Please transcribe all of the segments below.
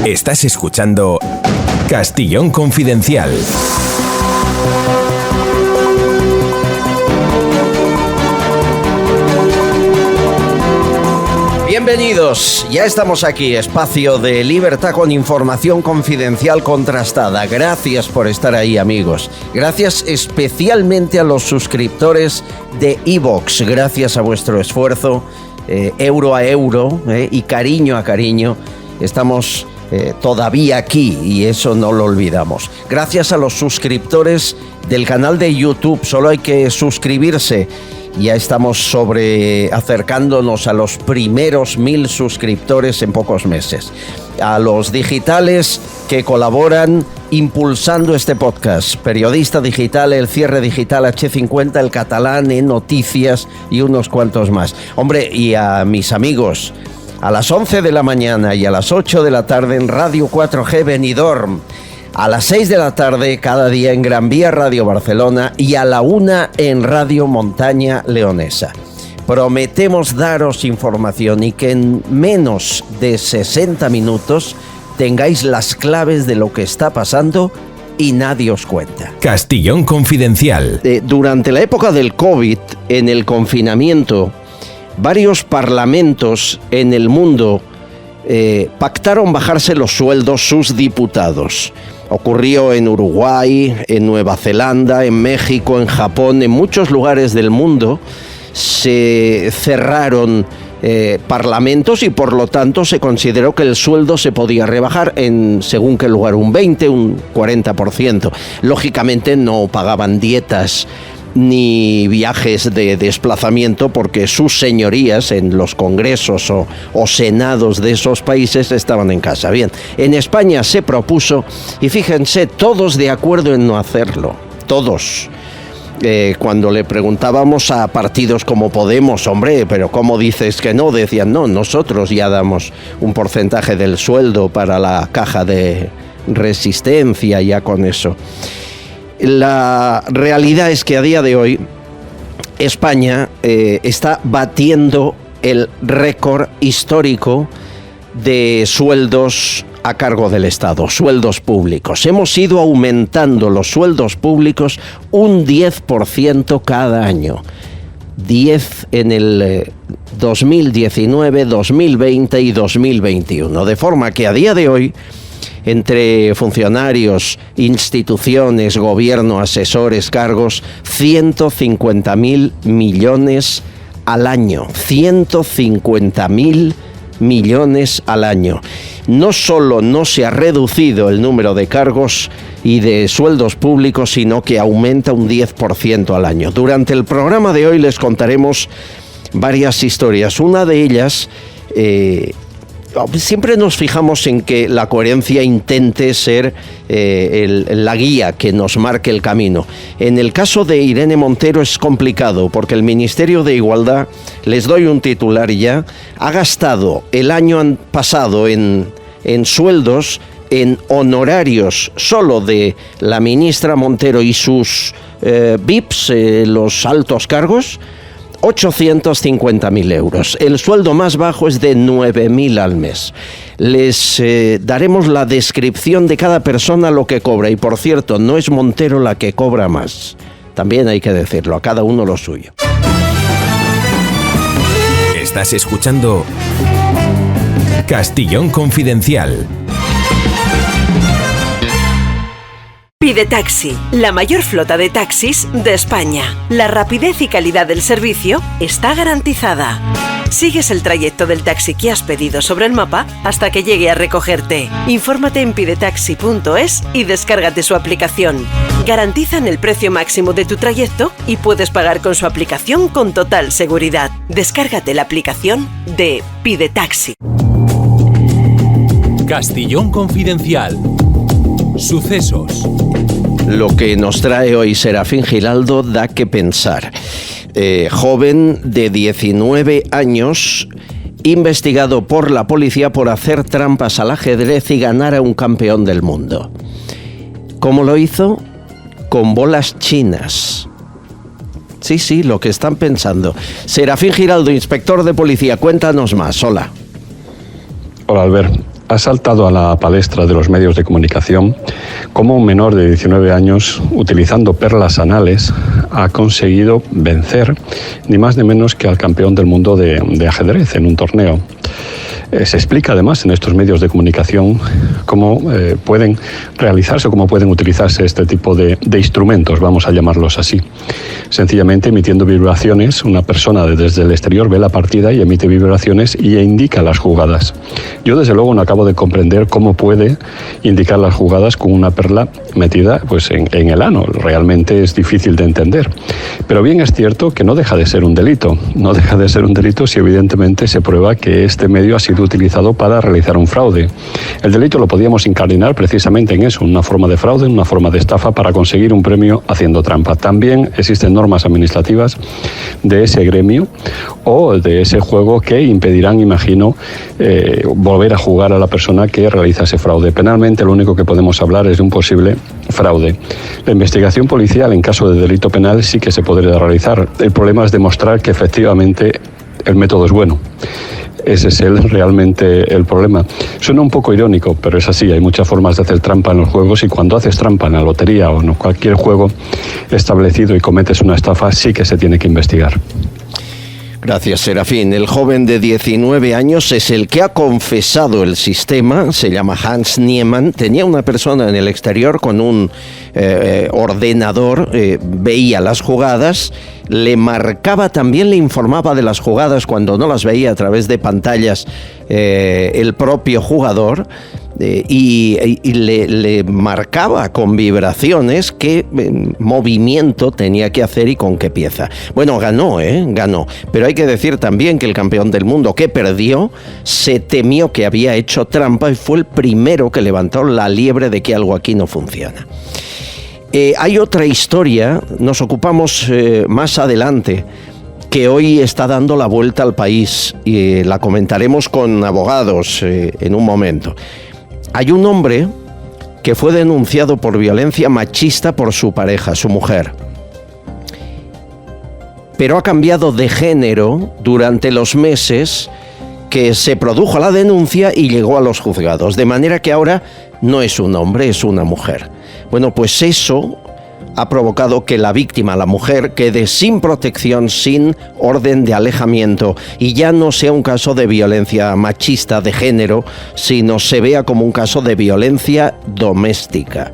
Estás escuchando Castellón Confidencial. Bienvenidos, ya estamos aquí, espacio de libertad con información confidencial contrastada. Gracias por estar ahí, amigos. Gracias especialmente a los suscriptores de iVoox. Gracias a vuestro esfuerzo, euro a euro y cariño a cariño, estamos todavía aquí y eso no lo olvidamos. Gracias a los suscriptores del canal de YouTube, solo hay que suscribirse. Ya estamos acercándonos a los primeros 1000 suscriptores en pocos meses. A los digitales que colaboran impulsando este podcast. Periodista Digital, El Cierre Digital, H50, El Catalán, Noticias y unos cuantos más. Hombre, y a mis amigos, a las 11 de la mañana y a las 8 de la tarde en Radio 4G Benidorm. A las 6 de la tarde cada día en Gran Vía Radio Barcelona y a la 1 en Radio Montaña Leonesa. Prometemos daros información y que en menos de 60 minutos tengáis las claves de lo que está pasando y nadie os cuenta. Castellón Confidencial. Durante la época del COVID, en el confinamiento, varios parlamentos en el mundo pactaron bajarse los sueldos sus diputados. Ocurrió en Uruguay, en Nueva Zelanda, en México, en Japón, en muchos lugares del mundo se cerraron parlamentos y por lo tanto se consideró que el sueldo se podía rebajar en según qué lugar, un 20, un 40%. Lógicamente no pagaban dietas ni viajes de desplazamiento porque sus señorías en los congresos o senados de esos países estaban en casa. Bien, en España se propuso y fíjense, todos de acuerdo en no hacerlo, todos. Cuando le preguntábamos a partidos como Podemos, hombre, pero ¿cómo dices que no? Decían, no, nosotros ya damos un porcentaje del sueldo para la caja de resistencia, ya con eso. La realidad es que a día de hoy España está batiendo el récord histórico de sueldos a cargo del Estado, sueldos públicos. Hemos ido aumentando los sueldos públicos un 10% cada año. 10 en el 2019, 2020 y 2021. De forma que a día de hoy, entre funcionarios, instituciones, gobierno, asesores, cargos, 150.000 millones al año. 150.000 millones al año. No solo no se ha reducido el número de cargos y de sueldos públicos, sino que aumenta un 10% al año. Durante el programa de hoy les contaremos varias historias. Una de ellas, siempre nos fijamos en que la coherencia intente ser la guía que nos marque el camino. En el caso de Irene Montero es complicado porque el Ministerio de Igualdad, les doy un titular ya, ha gastado el año pasado en sueldos, en honorarios solo de la ministra Montero y sus VIPs, los altos cargos, 850.000 euros. El sueldo más bajo es de 9.000 al mes. Les daremos la descripción de cada persona, lo que cobra. Y por cierto, no es Montero la que cobra más. También hay que decirlo, a cada uno lo suyo. Estás escuchando Castellón Confidencial. Pide Taxi, la mayor flota de taxis de España. La rapidez y calidad del servicio está garantizada. Sigues el trayecto del taxi que has pedido sobre el mapa hasta que llegue a recogerte. Infórmate en pidetaxi.es y descárgate su aplicación. Garantizan el precio máximo de tu trayecto y puedes pagar con su aplicación con total seguridad. Descárgate la aplicación de Pide Taxi. Castellón Confidencial. Sucesos. Lo que nos trae hoy Serafín Giraldo da que pensar. Joven de 19 años, investigado por la policía por hacer trampas al ajedrez y ganar a un campeón del mundo. ¿Cómo lo hizo? Con bolas chinas. Sí, lo que están pensando. Serafín Giraldo, inspector de policía, cuéntanos más. Hola. Hola, Albert. ha saltado a la palestra de los medios de comunicación cómo un menor de 19 años, utilizando perlas anales, ha conseguido vencer ni más ni menos que al campeón del mundo de ajedrez en un torneo. Se explica además en estos medios de comunicación cómo pueden realizarse, cómo pueden utilizarse este tipo de instrumentos, vamos a llamarlos así. Sencillamente emitiendo vibraciones, una persona desde el exterior ve la partida y emite vibraciones y indica las jugadas. Yo desde luego no acabo de comprender cómo puede indicar las jugadas con una perla metida pues, en el ano. Realmente es difícil de entender. Pero bien es cierto que no deja de ser un delito. No deja de ser un delito si evidentemente se prueba que este medio ha sido utilizado para realizar un fraude. El delito lo podíamos incardinar precisamente en eso, una forma de fraude, una forma de estafa para conseguir un premio haciendo trampa. También existen normas administrativas de ese gremio o de ese juego que impedirán, imagino, volver a jugar a la persona que realiza ese fraude. Penalmente lo único que podemos hablar es de un posible fraude. La investigación policial en caso de delito penal sí que se podría realizar. El problema es demostrar que efectivamente el método es bueno. Ese es realmente el problema. Suena un poco irónico, pero es así. Hay muchas formas de hacer trampa en los juegos y cuando haces trampa en la lotería o en cualquier juego establecido y cometes una estafa, sí que se tiene que investigar. Gracias, Serafín. El joven de 19 años es el que ha confesado el sistema, se llama Hans Niemann. Tenía una persona en el exterior con un ordenador, veía las jugadas, le marcaba también, le informaba de las jugadas cuando no las veía a través de pantallas el propio jugador. Y le marcaba con vibraciones qué movimiento tenía que hacer y con qué pieza. Bueno, ganó, ganó. Pero hay que decir también que el campeón del mundo que perdió se temió que había hecho trampa y fue el primero que levantó la liebre de que algo aquí no funciona. Hay otra historia, nos ocupamos más adelante, que hoy está dando la vuelta al país y la comentaremos con abogados en un momento. Hay un hombre que fue denunciado por violencia machista por su pareja, su mujer. Pero ha cambiado de género durante los meses que se produjo la denuncia y llegó a los juzgados. De manera que ahora no es un hombre, es una mujer. Bueno, pues eso ha provocado que la víctima, la mujer, quede sin protección, sin orden de alejamiento y ya no sea un caso de violencia machista de género, sino se vea como un caso de violencia doméstica.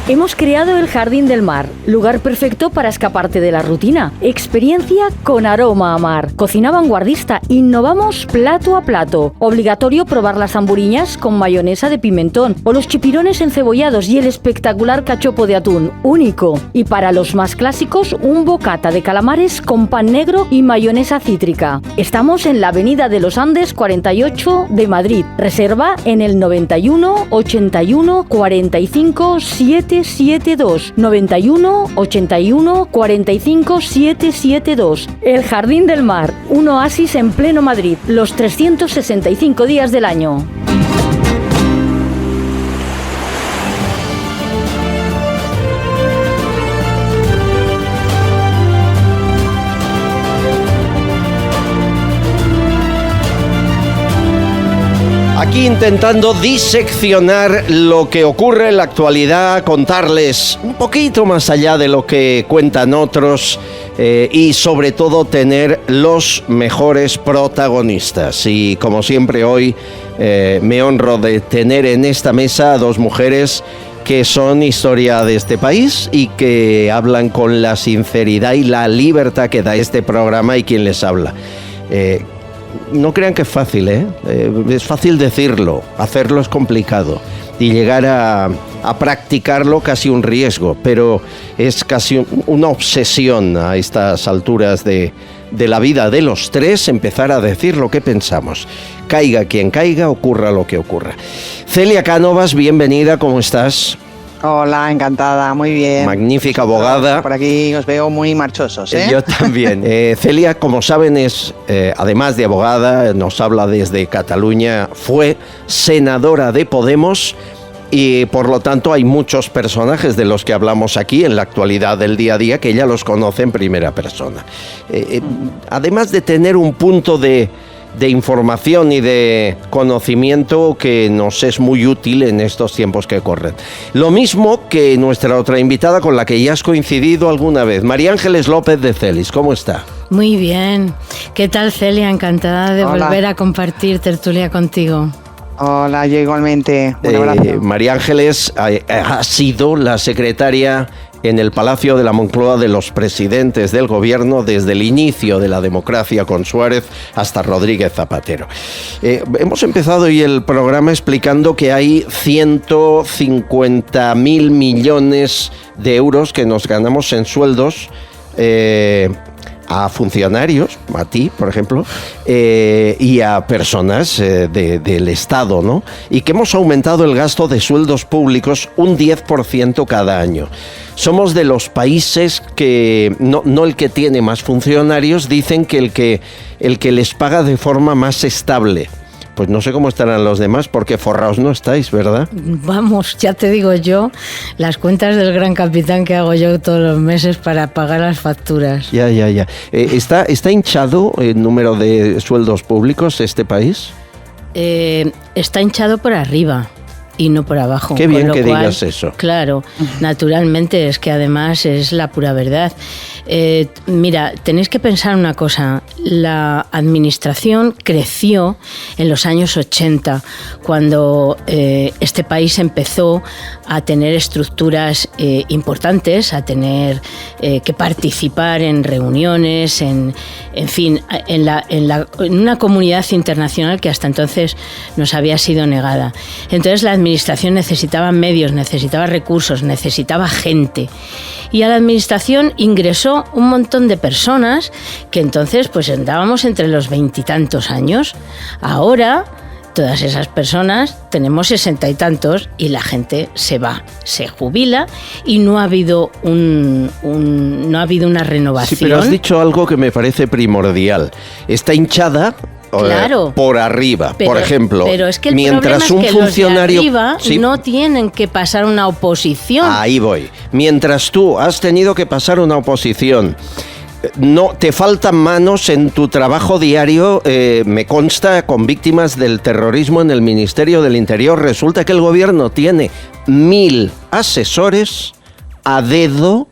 Hemos creado el Jardín del Mar, lugar perfecto para escaparte de la rutina. Experiencia con aroma a mar. Cocina vanguardista, innovamos plato a plato. Obligatorio probar las hamburiñas con mayonesa de pimentón o los chipirones encebollados y el espectacular cachopo de atún, único. Y para los más clásicos, un bocata de calamares con pan negro y mayonesa cítrica. Estamos en la Avenida de los Andes 48 de Madrid. Reserva en el 91 81 45 772 91 81 45 772. El Jardín del Mar, un oasis en pleno Madrid, los 365 días del año. Aquí intentando diseccionar lo que ocurre en la actualidad, contarles un poquito más allá de lo que cuentan otros y sobre todo tener los mejores protagonistas. Y como siempre hoy me honro de tener en esta mesa a dos mujeres que son historia de este país y que hablan con la sinceridad y la libertad que da este programa y quien les habla. No crean que es fácil, es fácil decirlo, hacerlo es complicado y llegar a practicarlo casi un riesgo, pero es casi una obsesión a estas alturas de la vida de los tres empezar a decir lo que pensamos. Caiga quien caiga, ocurra lo que ocurra. Celia Cánovas, bienvenida, ¿cómo estás? Hola, encantada, muy bien. Magnífica abogada. Por aquí os veo muy marchosos, ¿eh? Yo también. Celia, como saben, es, además de abogada, nos habla desde Cataluña, fue senadora de Podemos y por lo tanto hay muchos personajes de los que hablamos aquí en la actualidad del día a día que ella los conoce en primera persona. Además de tener un punto de de información y de conocimiento que nos es muy útil en estos tiempos que corren. Lo mismo que nuestra otra invitada con la que ya has coincidido alguna vez, María Ángeles López de Celis. ¿Cómo está? Muy bien. ¿Qué tal, Celia? Encantada de volver a compartir tertulia contigo. Hola, yo igualmente. Un abrazo. María Ángeles ha sido la secretaria en el Palacio de la Moncloa de los presidentes del gobierno desde el inicio de la democracia con Suárez hasta Rodríguez Zapatero. Hemos empezado hoy el programa explicando que hay 150.000 millones de euros que nos ganamos en sueldos a funcionarios, a ti, por ejemplo, y a personas del Estado, ¿no? Y que hemos aumentado el gasto de sueldos públicos un 10% cada año. Somos de los países que, no el que tiene más funcionarios, dicen que el que les paga de forma más estable. Pues no sé cómo estarán los demás, porque forraos no estáis, ¿verdad? Vamos, ya te digo yo, las cuentas del gran capitán que hago yo todos los meses para pagar las facturas. Ya. ¿Está hinchado el número de sueldos públicos este país? Está hinchado por arriba y no por abajo. Qué bien que digas eso. Claro, naturalmente, es que además es la pura verdad. Mira, tenéis que pensar una cosa. La administración creció en los años 80, cuando este país empezó a tener estructuras importantes, a tener que participar en reuniones, en fin, en una comunidad internacional que hasta entonces nos había sido negada. Entonces la administración necesitaba medios, necesitaba recursos, necesitaba gente. Y a la administración ingresó un montón de personas que entonces pues andábamos entre los 20 y tantos años. Ahora todas esas personas tenemos 60 y tantos y la gente se va, se jubila y no ha habido no ha habido una renovación. Sí, pero has dicho algo que me parece primordial. Está hinchada. Claro, por arriba, por ejemplo. Pero es que el mientras problema es que funcionario, los de arriba no tienen que pasar una oposición. Ahí voy. Mientras tú has tenido que pasar una oposición, no te faltan manos en tu trabajo diario, me consta, con víctimas del terrorismo en el Ministerio del Interior. Resulta que el gobierno tiene 1.000 asesores a dedo,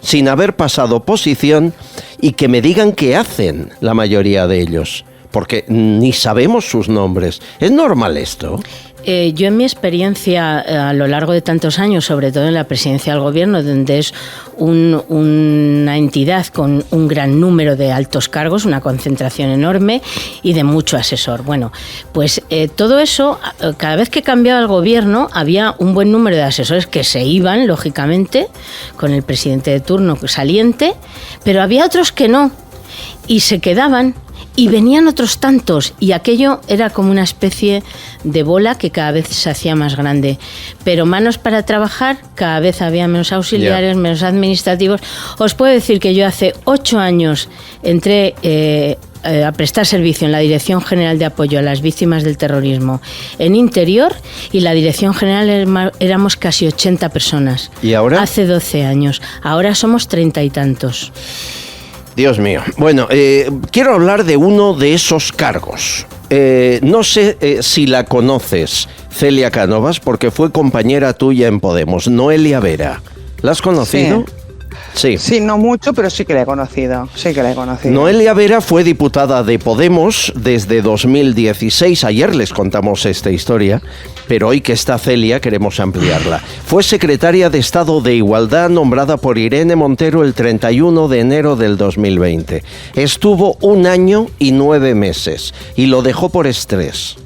sin haber pasado oposición, y que me digan qué hacen la mayoría de ellos, porque ni sabemos sus nombres. ¿Es normal esto? Yo en mi experiencia a lo largo de tantos años, sobre todo en la presidencia del gobierno, donde es una entidad con un gran número de altos cargos, una concentración enorme y de mucho asesor. Bueno, pues todo eso, cada vez que cambiaba el gobierno, había un buen número de asesores que se iban, lógicamente, con el presidente de turno saliente, pero había otros que no, y se quedaban. Y venían otros tantos, y aquello era como una especie de bola que cada vez se hacía más grande. Pero manos para trabajar, cada vez había menos auxiliares, menos administrativos. Os puedo decir que yo hace 8 años entré a prestar servicio en la Dirección General de Apoyo a las Víctimas del Terrorismo en Interior, y la Dirección General éramos casi 80 personas. ¿Y ahora? Hace 12 años. Ahora somos 30 y tantos. Dios mío. Bueno, quiero hablar de uno de esos cargos. No sé si la conoces, Celia Cánovas, porque fue compañera tuya en Podemos, Noelia Vera. ¿La has conocido? Sí. Sí, no mucho, pero sí que la he conocido. Noelia Vera fue diputada de Podemos desde 2016. Ayer les contamos esta historia, pero hoy que está Celia queremos ampliarla. Fue secretaria de Estado de Igualdad nombrada por Irene Montero el 31 de enero del 2020. Estuvo 1 año y 9 meses y lo dejó por estrés.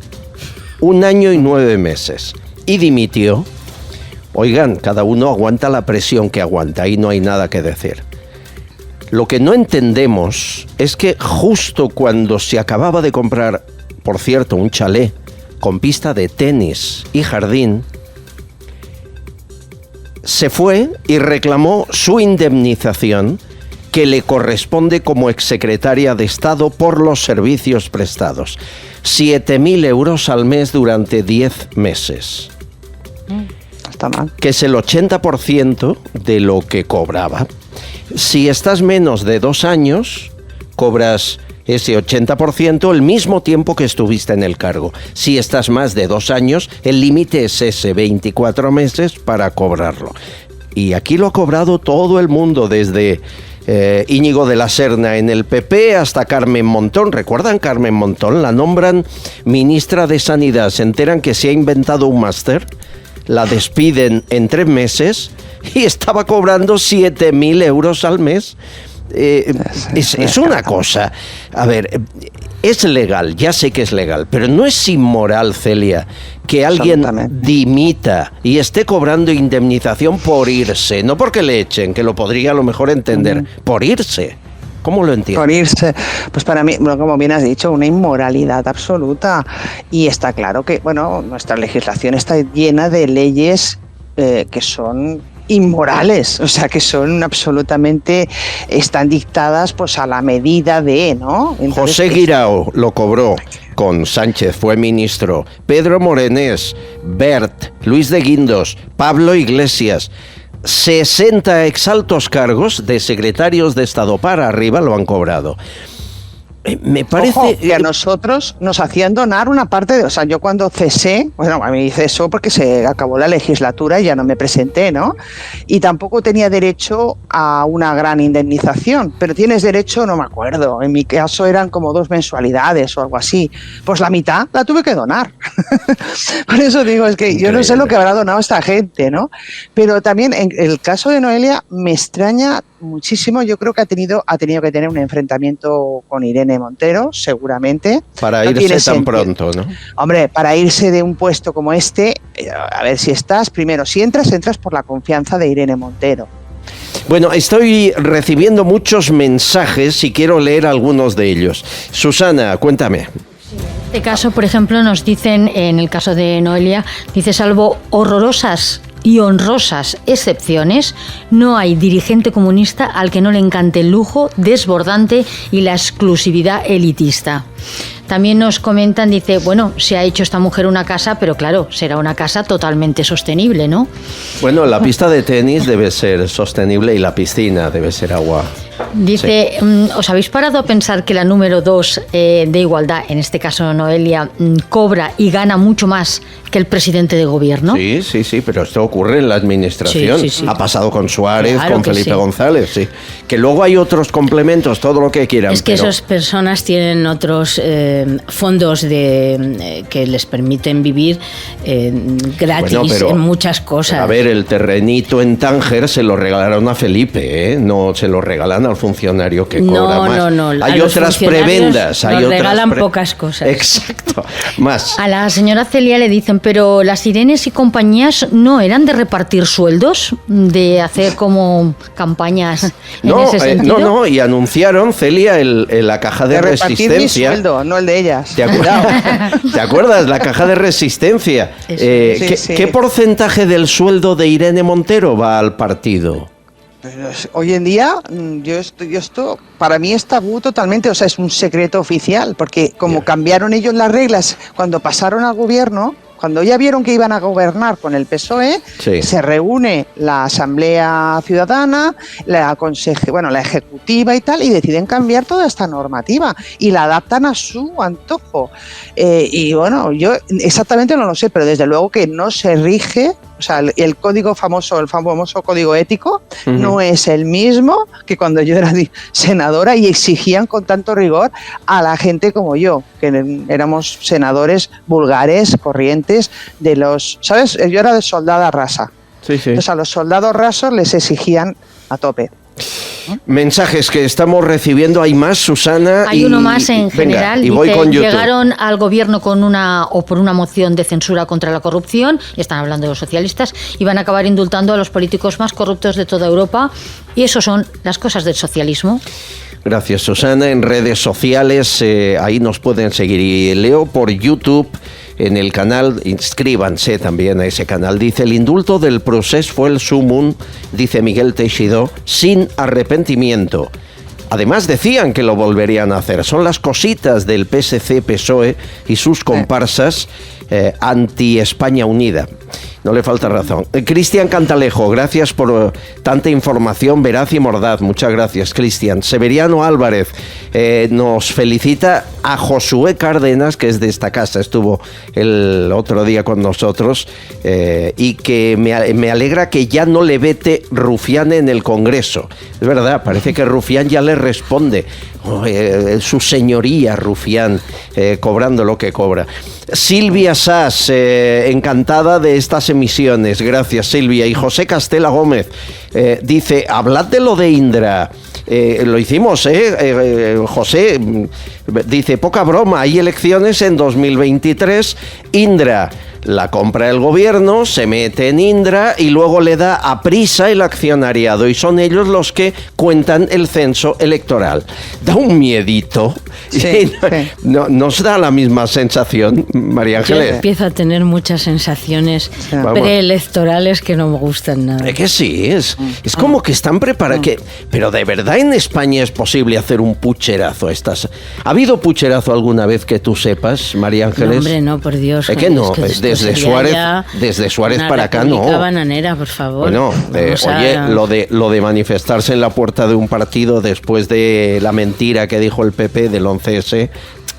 1 año y 9 meses. Y dimitió. Oigan, cada uno aguanta la presión que aguanta, ahí no hay nada que decir. Lo que no entendemos es que justo cuando se acababa de comprar, por cierto, un chalet con pista de tenis y jardín, se fue y reclamó su indemnización que le corresponde como exsecretaria de Estado por los servicios prestados. 7.000 euros al mes durante 10 meses. Está mal. Que es el 80% de lo que cobraba. Si estás menos de 2 años, cobras ese 80% el mismo tiempo que estuviste en el cargo. Si estás más de 2 años, el límite es ese, 24 meses para cobrarlo. Y aquí lo ha cobrado todo el mundo, desde Íñigo de la Serna en el PP hasta Carmen Montón. ¿Recuerdan Carmen Montón? La nombran ministra de Sanidad. Se enteran que se ha inventado un máster, la despiden en 3 meses y estaba cobrando 7.000 euros al mes. Es una cosa. A ver, es legal, ya sé que es legal, pero no es inmoral, Celia, que alguien dimita y esté cobrando indemnización por irse, no porque le echen, que lo podría a lo mejor entender, por irse. ¿Cómo lo entiendes? Por irse, pues para mí, como bien has dicho, una inmoralidad absoluta. Y está claro que, bueno, nuestra legislación está llena de leyes que son inmorales, o sea, que son absolutamente, están dictadas pues a la medida de, ¿no? Entonces, José Guirao lo cobró con Sánchez, fue ministro, Pedro Morenés, Bert, Luis de Guindos, Pablo Iglesias, 60 exaltos cargos de secretarios de Estado para arriba lo han cobrado. Me parece... Ojo, que a nosotros nos hacían donar una parte de... O sea, yo cuando cesé, bueno, a mí cesó porque se acabó la legislatura y ya no me presenté, ¿no? Y tampoco tenía derecho a una gran indemnización, pero tienes derecho, no me acuerdo, en mi caso eran como 2 mensualidades o algo así. Pues la mitad la tuve que donar. Por eso digo, es que increíble. Yo no sé lo que habrá donado esta gente, ¿no? Pero también en el caso de Noelia me extraña muchísimo. Yo creo que ha tenido que tener un enfrentamiento con Irene Montero, seguramente. Para no irse tan pronto, ¿no? Hombre, para irse de un puesto como este, a ver si estás, primero, si entras por la confianza de Irene Montero. Bueno, estoy recibiendo muchos mensajes y quiero leer algunos de ellos. Susana, cuéntame. En este caso, por ejemplo, nos dicen, en el caso de Noelia, dice, salvo horrorosas y honrosas excepciones, no hay dirigente comunista al que no le encante el lujo desbordante y la exclusividad elitista. También nos comentan, dice, bueno, se ha hecho esta mujer una casa, pero claro, será una casa totalmente sostenible, ¿no? Bueno, la pista de tenis debe ser sostenible y la piscina debe ser agua. Dice, sí. ¿Os habéis parado a pensar que la número 2 de igualdad, en este caso Noelia, cobra y gana mucho más que el presidente de gobierno? Sí, pero esto ocurre en la administración. Sí. Ha pasado con Suárez, claro, con Felipe sí. González, sí. Que luego hay otros complementos, todo lo que quieran. Es que esas personas tienen otros fondos que les permiten vivir gratis, en muchas cosas. A ver, el terrenito en Tánger se lo regalaron a Felipe, ¿eh? No se lo regalan al funcionario que cobra más. No. Hay otras prebendas. Nos regalan pocas cosas. Exacto. Más. A la señora Celia le dicen, pero las Irenes y compañías no eran de repartir sueldos, de hacer como campañas en ese sentido. No, y anunciaron, Celia, la caja de resistencia. Repartir mi sueldo, no el de ellas. ¿Te acuerdas? La caja de resistencia. Sí. ¿Qué porcentaje del sueldo de Irene Montero va al partido? Hoy en día, esto para mí es tabú totalmente, o sea, es un secreto oficial, porque como cambiaron ellos las reglas cuando pasaron al gobierno, cuando ya vieron que iban a gobernar con el PSOE, se reúne la Asamblea Ciudadana, la Ejecutiva y tal, y deciden cambiar toda esta normativa y la adaptan a su antojo. Y bueno, yo exactamente no lo sé, pero desde luego que no se rige. O sea, el famoso código ético, no es el mismo que cuando yo era senadora y exigían con tanto rigor a la gente como yo, que éramos senadores vulgares, corrientes, ¿sabes? Yo era de soldada rasa. Sí. Entonces a los soldados rasos les exigían a tope. Mensajes que estamos recibiendo, hay más, Susana. Hay uno más en general. Y voy con YouTube. Llegaron al gobierno por una moción de censura contra la corrupción, y están hablando de los socialistas, y van a acabar indultando a los políticos más corruptos de toda Europa, y eso son las cosas del socialismo. Gracias, Susana. En redes sociales, ahí nos pueden seguir. Y leo por YouTube, en el canal, inscríbanse también a ese canal. Dice, el indulto del procés fue el sumum, dice Miguel Teixidó, sin arrepentimiento. Además decían que lo volverían a hacer. Son las cositas del PSC, PSOE y sus comparsas anti-España Unida. No le falta razón. Cristian Cantalejo, gracias por tanta información veraz y mordaz. Muchas gracias, Cristian. Severiano Álvarez nos felicita a Josué Cárdenas, que es de esta casa, estuvo el otro día con nosotros, y que me alegra que ya no le vete Rufián en el Congreso. Es verdad, parece que Rufián ya le responde. Su señoría Rufián, cobrando lo que cobra. Silvia Sass, encantada de estas emisiones. Gracias, Silvia. Y José Castela Gómez dice, hablad de lo de Indra. Lo hicimos, José dice, poca broma, hay elecciones en 2023, Indra la compra el gobierno, se mete en Indra y luego le da a Prisa el accionariado y son ellos los que cuentan el censo electoral. Da un miedito. Sí, no, nos da la misma sensación, María Ángeles. Yo empiezo a tener muchas sensaciones preelectorales que no me gustan nada. Es que sí, es como que están preparados. Pero de verdad en España es posible hacer un pucherazo. ¿Ha habido pucherazo alguna vez que tú sepas, María Ángeles? No, hombre, no, por Dios. Es que no, desde Suárez para acá no. Una bananera, por favor. Bueno, oye, lo de manifestarse en la puerta de un partido después de la mentira que dijo el PP del 11S,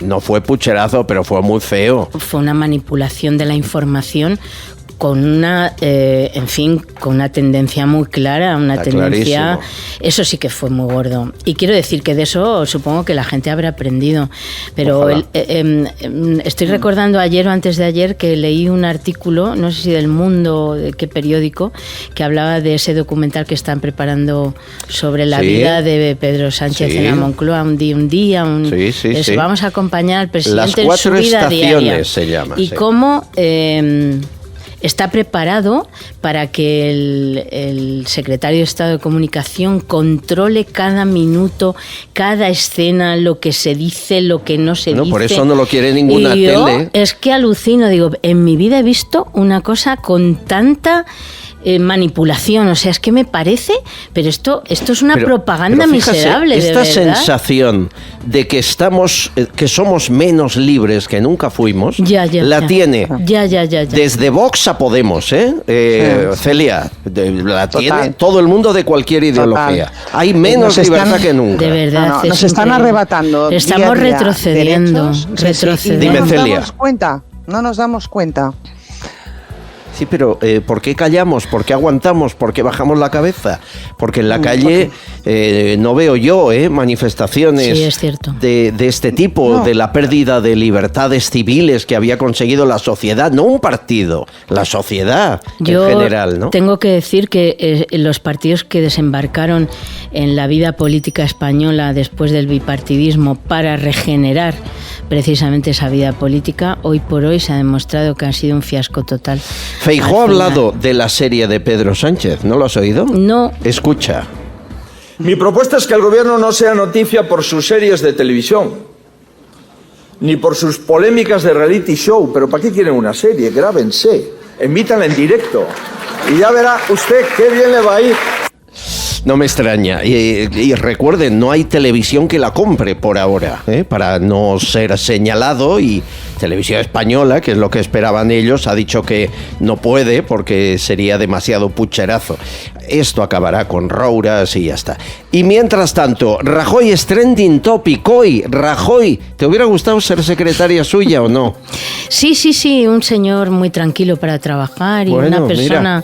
no fue pucherazo, pero fue muy feo. Fue una manipulación de la información con una, con una tendencia muy clara, una tendencia... Clarísimo. Eso sí que fue muy gordo. Y quiero decir que de eso supongo que la gente habrá aprendido. Pero estoy recordando ayer o antes de ayer que leí un artículo, no sé si del Mundo, de qué periódico, que hablaba de ese documental que están preparando sobre la vida de Pedro Sánchez en la Moncloa, un día. Vamos a acompañar al presidente en su vida diaria. Se llama. Y cómo... está preparado para que el secretario de Estado de Comunicación controle cada minuto, cada escena, lo que se dice, lo que no se dice. Por eso no lo quiere ninguna tele. Es que alucino, digo, en mi vida he visto una cosa con tanta... manipulación, o sea, es que me parece, pero esto es una propaganda miserable, de verdad. Esta sensación de que que somos menos libres que nunca fuimos, tiene desde Vox a Podemos, Celia, la tiene todo el mundo de cualquier ideología. Total. Hay menos libertad que nunca. De verdad, nos están arrebatando. Estamos retrocediendo. Dime, Celia. No nos damos cuenta. Sí, pero ¿por qué callamos? ¿Por qué aguantamos? ¿Por qué bajamos la cabeza? Porque en la calle no veo yo manifestaciones de este tipo, de la pérdida de libertades civiles que había conseguido la sociedad, no un partido, la sociedad en general, ¿no? Tengo que decir que los partidos que desembarcaron en la vida política española después del bipartidismo para regenerar precisamente esa vida política, hoy por hoy se ha demostrado que ha sido un fiasco total. Feijóo ha hablado de la serie de Pedro Sánchez, ¿no lo has oído? No. Escucha. Mi propuesta es que el gobierno no sea noticia por sus series de televisión, ni por sus polémicas de reality show. ¿Pero para qué quieren una serie? Grábense, emítanla en directo y ya verá usted qué bien le va a ir. No me extraña. Y recuerden, no hay televisión que la compre por ahora, para no ser señalado. Y Televisión Española, que es lo que esperaban ellos, ha dicho que no puede porque sería demasiado pucherazo. Esto acabará con Rouras y ya está. Y mientras tanto, Rajoy es trending topic hoy. Rajoy, ¿te hubiera gustado ser secretaria suya o no? Sí, un señor muy tranquilo para trabajar y una persona...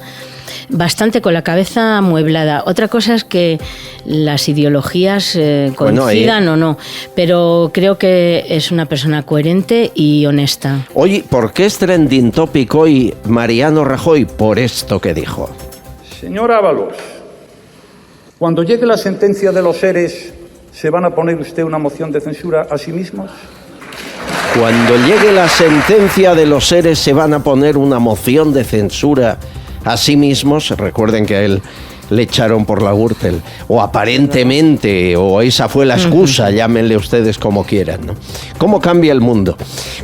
bastante con la cabeza amueblada. Otra cosa es que las ideologías coincidan o no, pero creo que es una persona coherente y honesta. Oye, ¿por qué es trending topic hoy Mariano Rajoy? Por esto que dijo. Señor Ábalos, cuando llegue la sentencia de los seres, ¿se van a poner usted una moción de censura a sí mismos? Cuando llegue la sentencia de los seres, ¿se van a poner una moción de censura a sí mismos? Recuerden que a él le echaron por la Gürtel, o aparentemente, o esa fue la excusa, llámenle ustedes como quieran, ¿no? ¿Cómo cambia el mundo?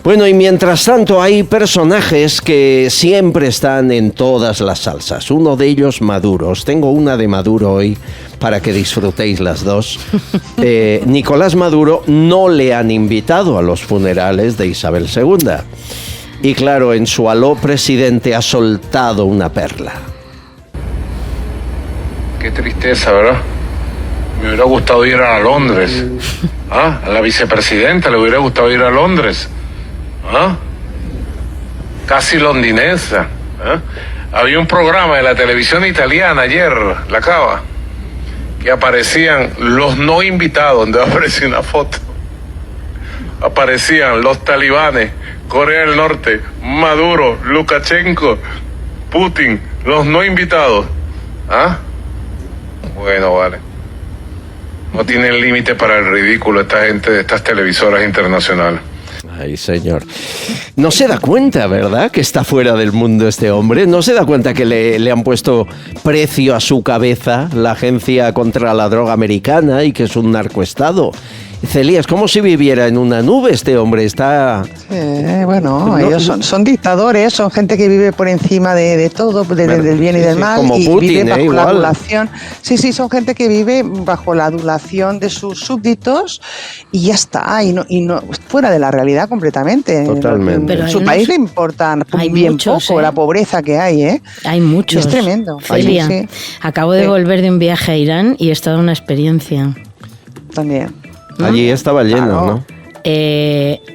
Bueno, y mientras tanto hay personajes que siempre están en todas las salsas. Uno de ellos, Maduro. Os tengo una de Maduro hoy para que disfrutéis las dos. Nicolás Maduro no le han invitado a los funerales de Isabel II. Y claro, en su aló presidente ha soltado una perla. Qué tristeza, ¿verdad? Me hubiera gustado ir a Londres. ¿Ah? A la vicepresidenta le hubiera gustado ir a Londres. ¿Ah? Casi londinense. ¿Ah? Había un programa de la televisión italiana ayer, la Cava, que aparecían los no invitados, donde aparecía una foto. Aparecían los talibanes, Corea del Norte, Maduro, Lukashenko, Putin, los no invitados. ¿Ah? Bueno, vale. No tienen límite para el ridículo esta gente de estas televisoras internacionales. Ay, señor. No se da cuenta, ¿verdad?, que está fuera del mundo este hombre. No se da cuenta que le han puesto precio a su cabeza la Agencia contra la Droga Americana y que es un narcoestado. Celia, es como si viviera en una nube este hombre. Está... bueno, ellos son dictadores, son gente que vive por encima de todo, del bien y del mal, como y Putin, vive bajo la igual. adulación. Sí, son gente que vive bajo la adulación de sus súbditos y ya está, y no fuera de la realidad completamente. Totalmente. Pero En su país le importa bien poco la pobreza que hay, ¿eh? Hay muchos. Y es tremendo. Celia, Sí. acabo de volver de un viaje a Irán y es toda una experiencia. También. ¿No? Allí estaba lleno, ¿no?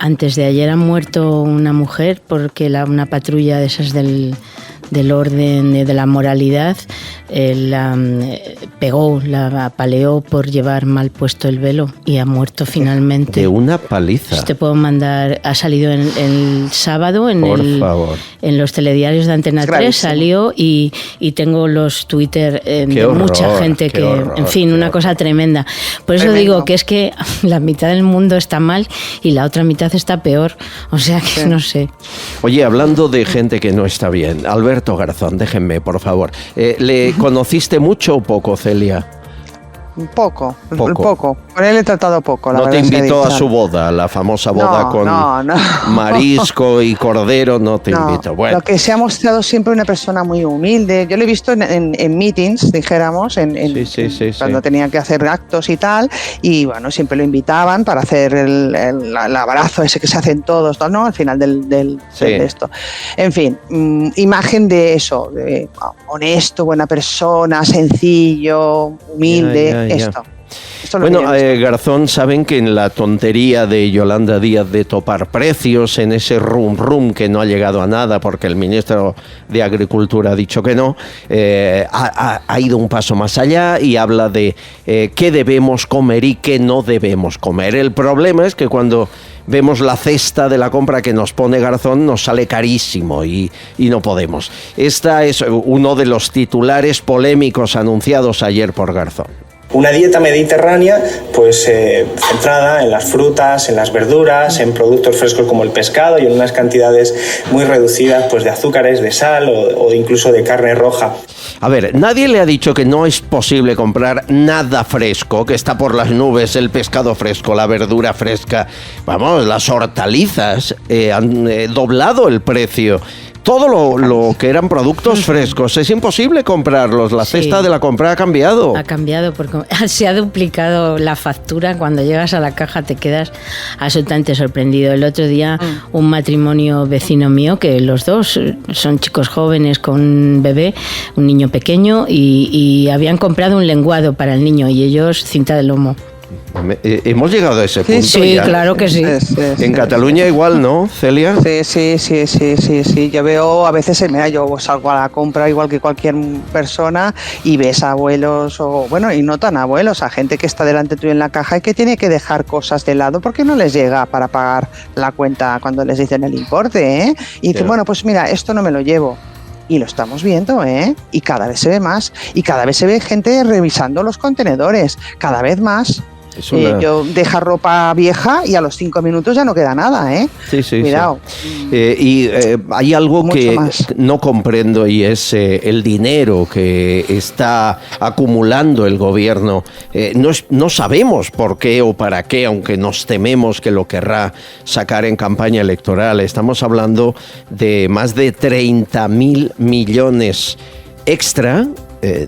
Antes de ayer ha muerto una mujer porque una patrulla de esas del orden de la moralidad la pegó, la apaleó por llevar mal puesto el velo y ha muerto finalmente. De una paliza. Te puedo mandar, ha salido el sábado en los telediarios de Antena 3, salió y tengo los Twitter de horror, mucha gente que, horror, en fin, una cosa tremenda. Por eso digo que es que la mitad del mundo está mal y la otra mitad está peor, o sea que no sé. Oye, hablando de gente que no está bien, Alberto Garzón, déjenme, por favor. ¿Le conociste mucho o poco, Celia? Poco. Con él he tratado poco, la ¿No te verdad sea invitó a dicha. su boda, la famosa boda No, con no. marisco y cordero? No te invitó. Bueno. Lo que se ha mostrado siempre una persona muy humilde. Yo lo he visto en meetings, dijéramos, cuando tenía que hacer actos y tal, y bueno, siempre lo invitaban para hacer el abrazo ese que se hacen todos, ¿no? Al final de esto. En fin, imagen de eso, de honesto, buena persona, sencillo, humilde. Esto Bueno, Garzón, saben que en la tontería de Yolanda Díaz de topar precios, en ese rum que no ha llegado a nada porque el ministro de Agricultura ha dicho que no, ha ido un paso más allá y habla de qué debemos comer y qué no debemos comer. El problema es que cuando vemos la cesta de la compra que nos pone Garzón, nos sale carísimo y no podemos. Esta es uno de los titulares polémicos anunciados ayer por Garzón. Una dieta mediterránea pues centrada en las frutas, en las verduras, en productos frescos como el pescado y en unas cantidades muy reducidas pues de azúcares, de sal o incluso de carne roja. A ver, nadie le ha dicho que no es posible comprar nada fresco, que está por las nubes, el pescado fresco, la verdura fresca. Vamos, las hortalizas han doblado el precio. Todo lo que eran productos frescos, es imposible comprarlos. La cesta de la compra ha cambiado. Ha cambiado porque se ha duplicado la factura. Cuando llegas a la caja te quedas absolutamente sorprendido. El otro día un matrimonio vecino mío, que los dos son chicos jóvenes con un bebé, un niño pequeño, y habían comprado un lenguado para el niño y ellos cinta de lomo. Hemos llegado a ese punto. Sí, ya. claro que sí. En Cataluña igual, ¿no, Celia? Sí. Yo veo a veces, mira, yo salgo a la compra igual que cualquier persona y ves a abuelos y no tan abuelos, a gente que está delante tuyo en la caja y que tiene que dejar cosas de lado porque no les llega para pagar la cuenta cuando les dicen el importe, ¿eh? Y dicen, bueno, pues mira, esto no me lo llevo. Y lo estamos viendo, ¿eh? Y cada vez se ve más. Y cada vez se ve gente revisando los contenedores. Cada vez más. Yo dejo ropa vieja y a los 5 minutos ya no queda nada, ¿eh? Sí. Cuidado. Hay algo que no comprendo y es el dinero que está acumulando el gobierno. No sabemos por qué o para qué, aunque nos tememos que lo querrá sacar en campaña electoral. Estamos hablando de más de 30.000 millones extra,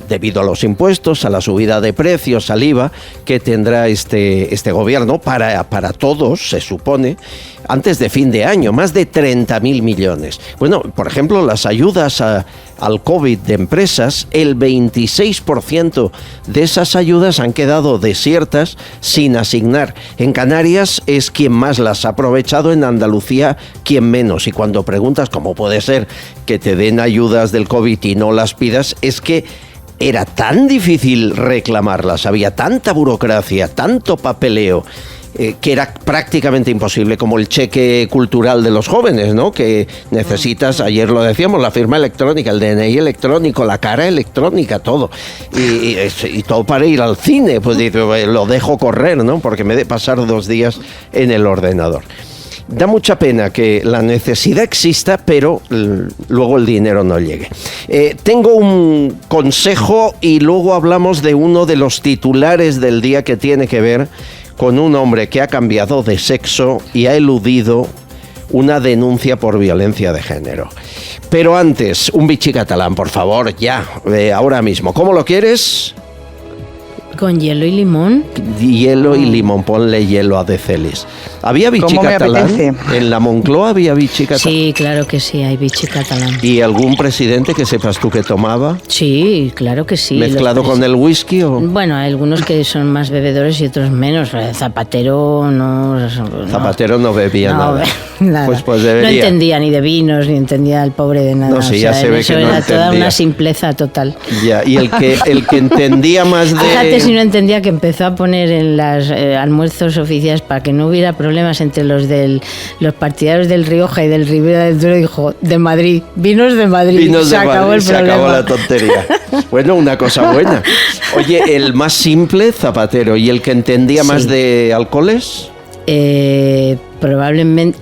debido a los impuestos, a la subida de precios, al IVA que tendrá este gobierno para todos, se supone. antes de fin de año, más de 30.000 millones. Bueno, por ejemplo, las ayudas al COVID de empresas, el 26% de esas ayudas han quedado desiertas sin asignar. En Canarias es quien más las ha aprovechado, en Andalucía quien menos. Y cuando preguntas cómo puede ser que te den ayudas del COVID y no las pidas, es que era tan difícil reclamarlas, había tanta burocracia, tanto papeleo, que era prácticamente imposible, como el cheque cultural de los jóvenes, ¿no? Que necesitas, ayer lo decíamos, la firma electrónica, el DNI electrónico, la cara electrónica, todo. Y todo para ir al cine, pues lo dejo correr, ¿no? Porque me he de pasar 2 días en el ordenador. Da mucha pena que la necesidad exista, pero luego el dinero no llegue. Tengo un consejo y luego hablamos de uno de los titulares del día que tiene que ver con un hombre que ha cambiado de sexo y ha eludido una denuncia por violencia de género. Pero antes, un bichi catalán, por favor, ya, ahora mismo. ¿Cómo lo quieres? ¿Con hielo y limón? Hielo y limón, ponle hielo a De Celis. ¿Había bichi catalán? ¿En la Moncloa había bichi catalán? Sí, claro que sí, hay bichi catalán. ¿Y algún presidente que sepas tú que tomaba? Sí, claro que sí. ¿Mezclado con el whisky o...? Bueno, hay algunos que son más bebedores y otros menos. Zapatero no... Zapatero no bebía nada. Nada. Pues debería. No entendía ni de vinos, ni entendía al pobre de nada. No, sí, ya se ve que no era entendía. toda una simpleza total. Ya, y el que entendía más de... Fíjate si no entendía, que empezó a poner en los almuerzos oficiales, para que no hubiera problemas entre los partidarios del Rioja y del Ribera del Duero, dijo, de Madrid, vinos de Madrid. Se acabó el problema. Se acabó la tontería. Bueno, una cosa buena. Oye, el más simple, Zapatero, ¿y el que entendía más de alcoholes? Probablemente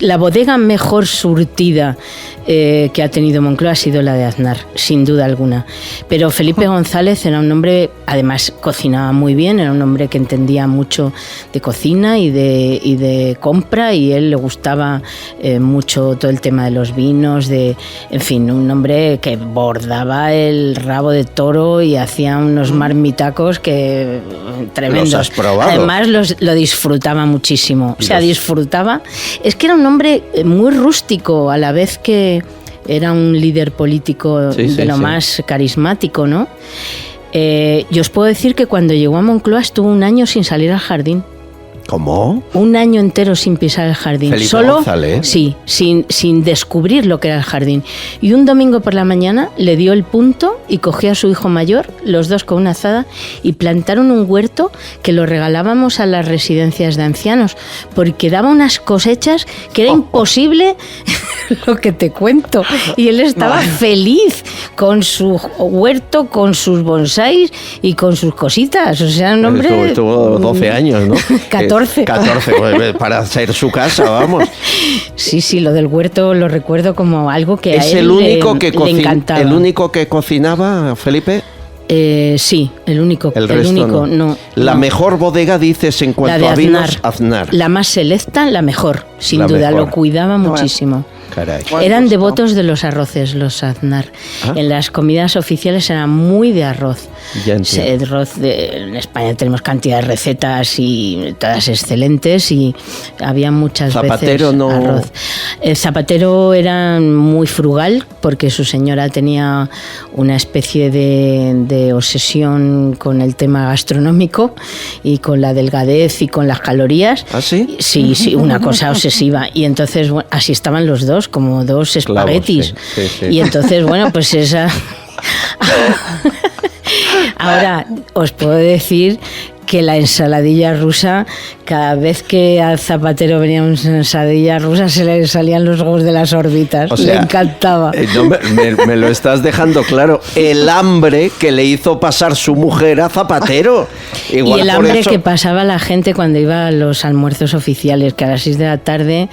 la bodega mejor surtida que ha tenido Moncloa ha sido la de Aznar, sin duda alguna. Pero Felipe González era un hombre, además cocinaba muy bien, era un hombre que entendía mucho de cocina y de compra, y él le gustaba mucho todo el tema de los vinos, en fin, un hombre que bordaba el rabo de toro y hacía unos marmitacos que tremendos. ¿Los has probado? Además lo disfrutaba muchísimo, o sea, disfrutaba. Es que era un hombre muy rústico, a la vez que era un líder político de lo más carismático, ¿no? Yo os puedo decir que cuando llegó a Moncloa estuvo 1 año sin salir al jardín. ¿Cómo? 1 año entero sin pisar el jardín. Felipe Solo, González. Sí, sin descubrir lo que era el jardín. Y un domingo por la mañana le dio el punto y cogió a su hijo mayor, los dos con una azada, y plantaron un huerto que lo regalábamos a las residencias de ancianos, porque daba unas cosechas que era imposible lo que te cuento. Y él estaba feliz con su huerto, con sus bonsáis y con sus cositas. O sea, un hombre... Tuvo 12 años, ¿no? 14. 14, para hacer su casa, vamos. Sí, lo del huerto lo recuerdo como algo que a él le encantaba. ¿El único que cocinaba, Felipe? Sí, el único. El resto no. La mejor bodega, dices, en cuanto a vinos, Aznar. La más selecta, la mejor, sin duda. Lo cuidaba muchísimo. Caray. Eran devotos de los arroces, los Aznar. En las comidas oficiales eran muy de arroz. En España tenemos cantidad de recetas y todas excelentes, y había muchas Zapatero veces no... arroz. Zapatero era muy frugal, porque su señora tenía una especie de obsesión con el tema gastronómico y con la delgadez y con las calorías. ¿Ah, sí? Sí, una cosa obsesiva. Y entonces, bueno, así estaban los dos, como dos espaguetis. Sí. Y entonces, bueno, pues esa... Ahora, os puedo decir que la ensaladilla rusa, cada vez que al Zapatero venía una ensaladilla rusa, se le salían los ojos de las órbitas. O sea, le encantaba. No, me lo estás dejando claro. El hambre que le hizo pasar su mujer a Zapatero. Igual, y el hambre que pasaba la gente cuando iba a los almuerzos oficiales, que a las 6 de la tarde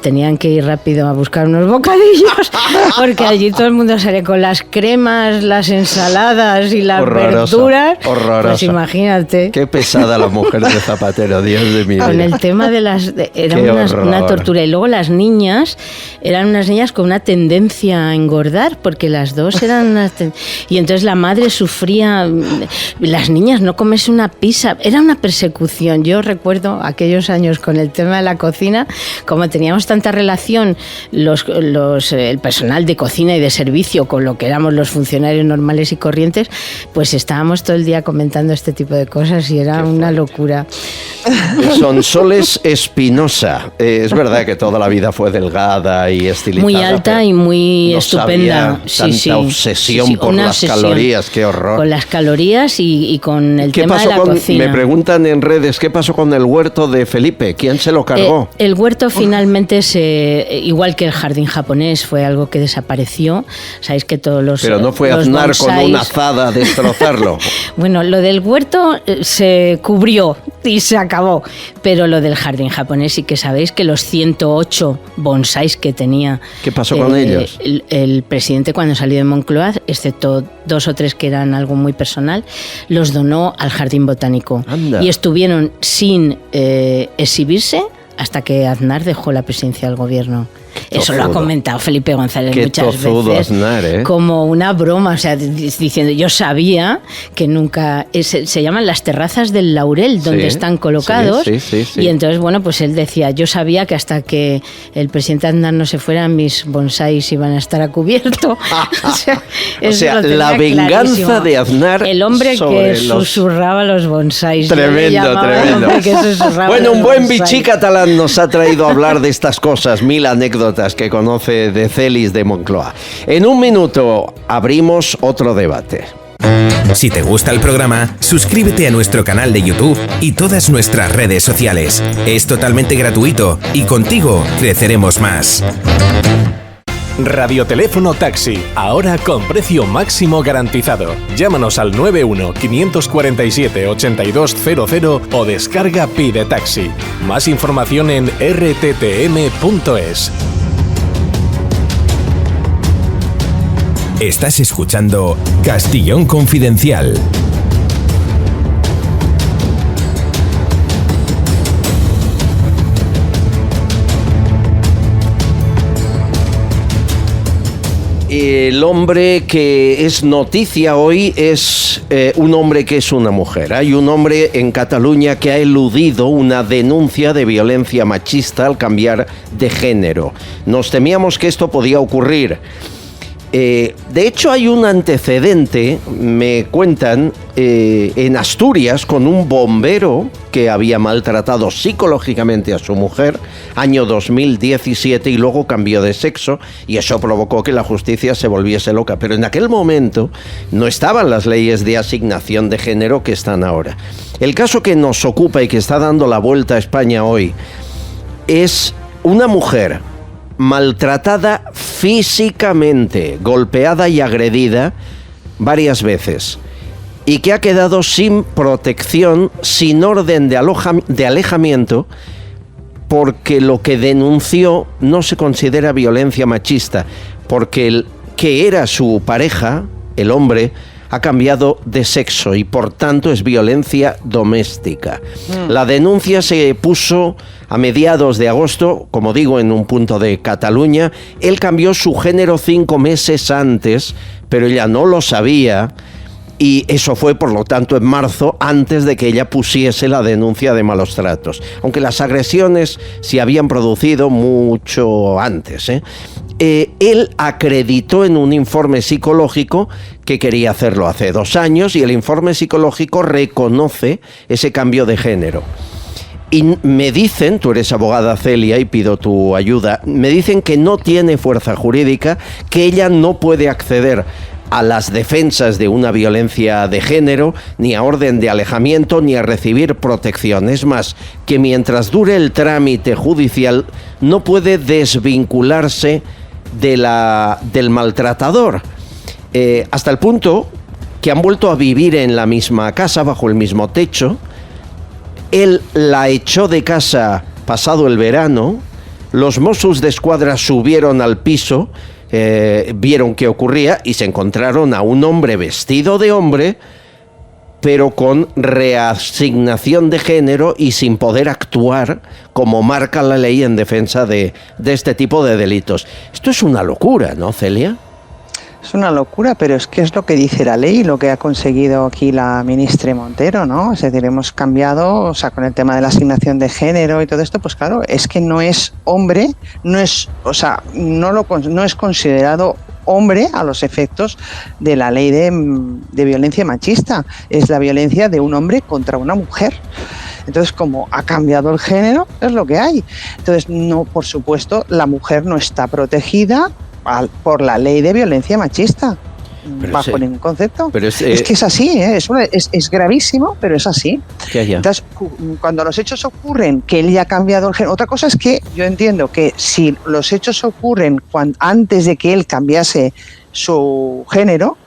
tenían que ir rápido a buscar unos bocadillos, porque allí todo el mundo sale con las cremas, las ensaladas y las verduras. Horrorosa. Pues imagínate. Qué pesada la mujer de Zapatero, Dios de mi vida. Con el tema de las... Era una tortura. Y luego las niñas, eran unas niñas con una tendencia a engordar, porque las dos eran unas... Y entonces la madre sufría... Las niñas, no comerse una pizza. Era una persecución. Yo recuerdo aquellos años con el tema de la cocina, como teníamos tanta relación el personal de cocina y de servicio con lo que éramos los funcionarios normales y corrientes, pues estábamos todo el día comentando este tipo de cosas y era una locura. Sonsoles Espinosa. Es verdad que toda la vida fue delgada y estilizada. Muy alta y muy estupenda. Tanta obsesión por las calorías, qué horror. Con las calorías y con el tema de la cocina. Me preguntan en redes, ¿qué pasó con el huerto de Felipe? ¿Quién se lo cargó? El huerto finalmente, igual que el jardín japonés, fue algo que desapareció. Sabéis que todos los... Pero no fue Aznar con una azada a destrozarlo. Bueno, lo del huerto se cubrió y se acabó. Pero lo del jardín japonés sí que sabéis que los 108 bonsáis que tenía... ¿Qué pasó con ellos? El presidente cuando salió de Moncloa, excepto 2 o 3 que eran algo muy personal, los donó al jardín botánico. Anda. Y estuvieron sin exhibirse hasta que Aznar dejó la presidencia del gobierno. Eso lo ha comentado Felipe González muchas veces, Aznar, como una broma, o sea, diciendo, yo sabía que nunca... Se llaman las terrazas del Laurel, donde están colocados, sí. Y entonces, bueno, pues él decía, yo sabía que hasta que el presidente Aznar no se fuera, mis bonsáis iban a estar a cubierto. O sea la venganza clarísimo. De Aznar. El hombre que susurraba los bonsáis. Tremendo. Bueno, un buen bichí catalán nos ha traído a hablar de estas cosas, 1000 anécdotas que conoce de Celis de Moncloa. En un minuto abrimos otro debate. Si te gusta el programa, suscríbete a nuestro canal de YouTube y todas nuestras redes sociales. Es totalmente gratuito y contigo creceremos más. Radioteléfono Taxi, ahora con precio máximo garantizado. Llámanos al 91-547-8200 o descarga Pide Taxi. Más información en rttm.es. Estás escuchando Castillón Confidencial. El hombre que es noticia hoy es un hombre que es una mujer. Hay un hombre en Cataluña que ha eludido una denuncia de violencia machista al cambiar de género. Nos temíamos que esto podía ocurrir. De hecho, hay un antecedente, me cuentan, en Asturias, con un bombero que había maltratado psicológicamente a su mujer, año 2017, y luego cambió de sexo, y eso provocó que la justicia se volviese loca. Pero en aquel momento no estaban las leyes de asignación de género que están ahora. El caso que nos ocupa y que está dando la vuelta a España hoy es una mujer maltratada físicamente, golpeada y agredida varias veces, y que ha quedado sin protección, sin orden de alejamiento, porque lo que denunció no se considera violencia machista, porque el que era su pareja, el hombre, ha cambiado de sexo y por tanto es violencia doméstica. La denuncia se puso a mediados de agosto, como digo, en un punto de Cataluña. Él cambió su género 5 meses antes, pero ella no lo sabía. Y eso fue, por lo tanto, en marzo, antes de que ella pusiese la denuncia de malos tratos. Aunque las agresiones se habían producido mucho antes, él acreditó en un informe psicológico que quería hacerlo hace 2 años, y el informe psicológico reconoce ese cambio de género. Y me dicen, tú eres abogada, Celia, y pido tu ayuda, me dicen que no tiene fuerza jurídica, que ella no puede acceder a las defensas de una violencia de género, ni a orden de alejamiento, ni a recibir protección. Es más, que mientras dure el trámite judicial, no puede desvincularse del maltratador. Hasta el punto que han vuelto a vivir en la misma casa, bajo el mismo techo. Él la echó de casa pasado el verano, Los Mossos d'Esquadra subieron al piso, vieron qué ocurría y se encontraron a un hombre vestido de hombre, pero con reasignación de género y sin poder actuar como marca la ley en defensa de este tipo de delitos. Esto es una locura, ¿no, Celia? Es una locura, pero es que es lo que dice la ley, lo que ha conseguido aquí la ministra Montero, ¿no? Es decir, hemos cambiado, o sea, con el tema de la asignación de género y todo esto, pues claro, es que no es hombre, no es, o sea, no es considerado hombre a los efectos de la ley de violencia machista. Es la violencia de un hombre contra una mujer. Entonces, como ha cambiado el género, es lo que hay. Entonces, no, por supuesto, la mujer no está protegida por la ley de violencia machista, pero bajo ningún concepto. Pero es que es así, es gravísimo, pero es así. Entonces, cuando los hechos ocurren, que él ya ha cambiado el género, otra cosa es que yo entiendo que si los hechos ocurren antes de que él cambiase su género,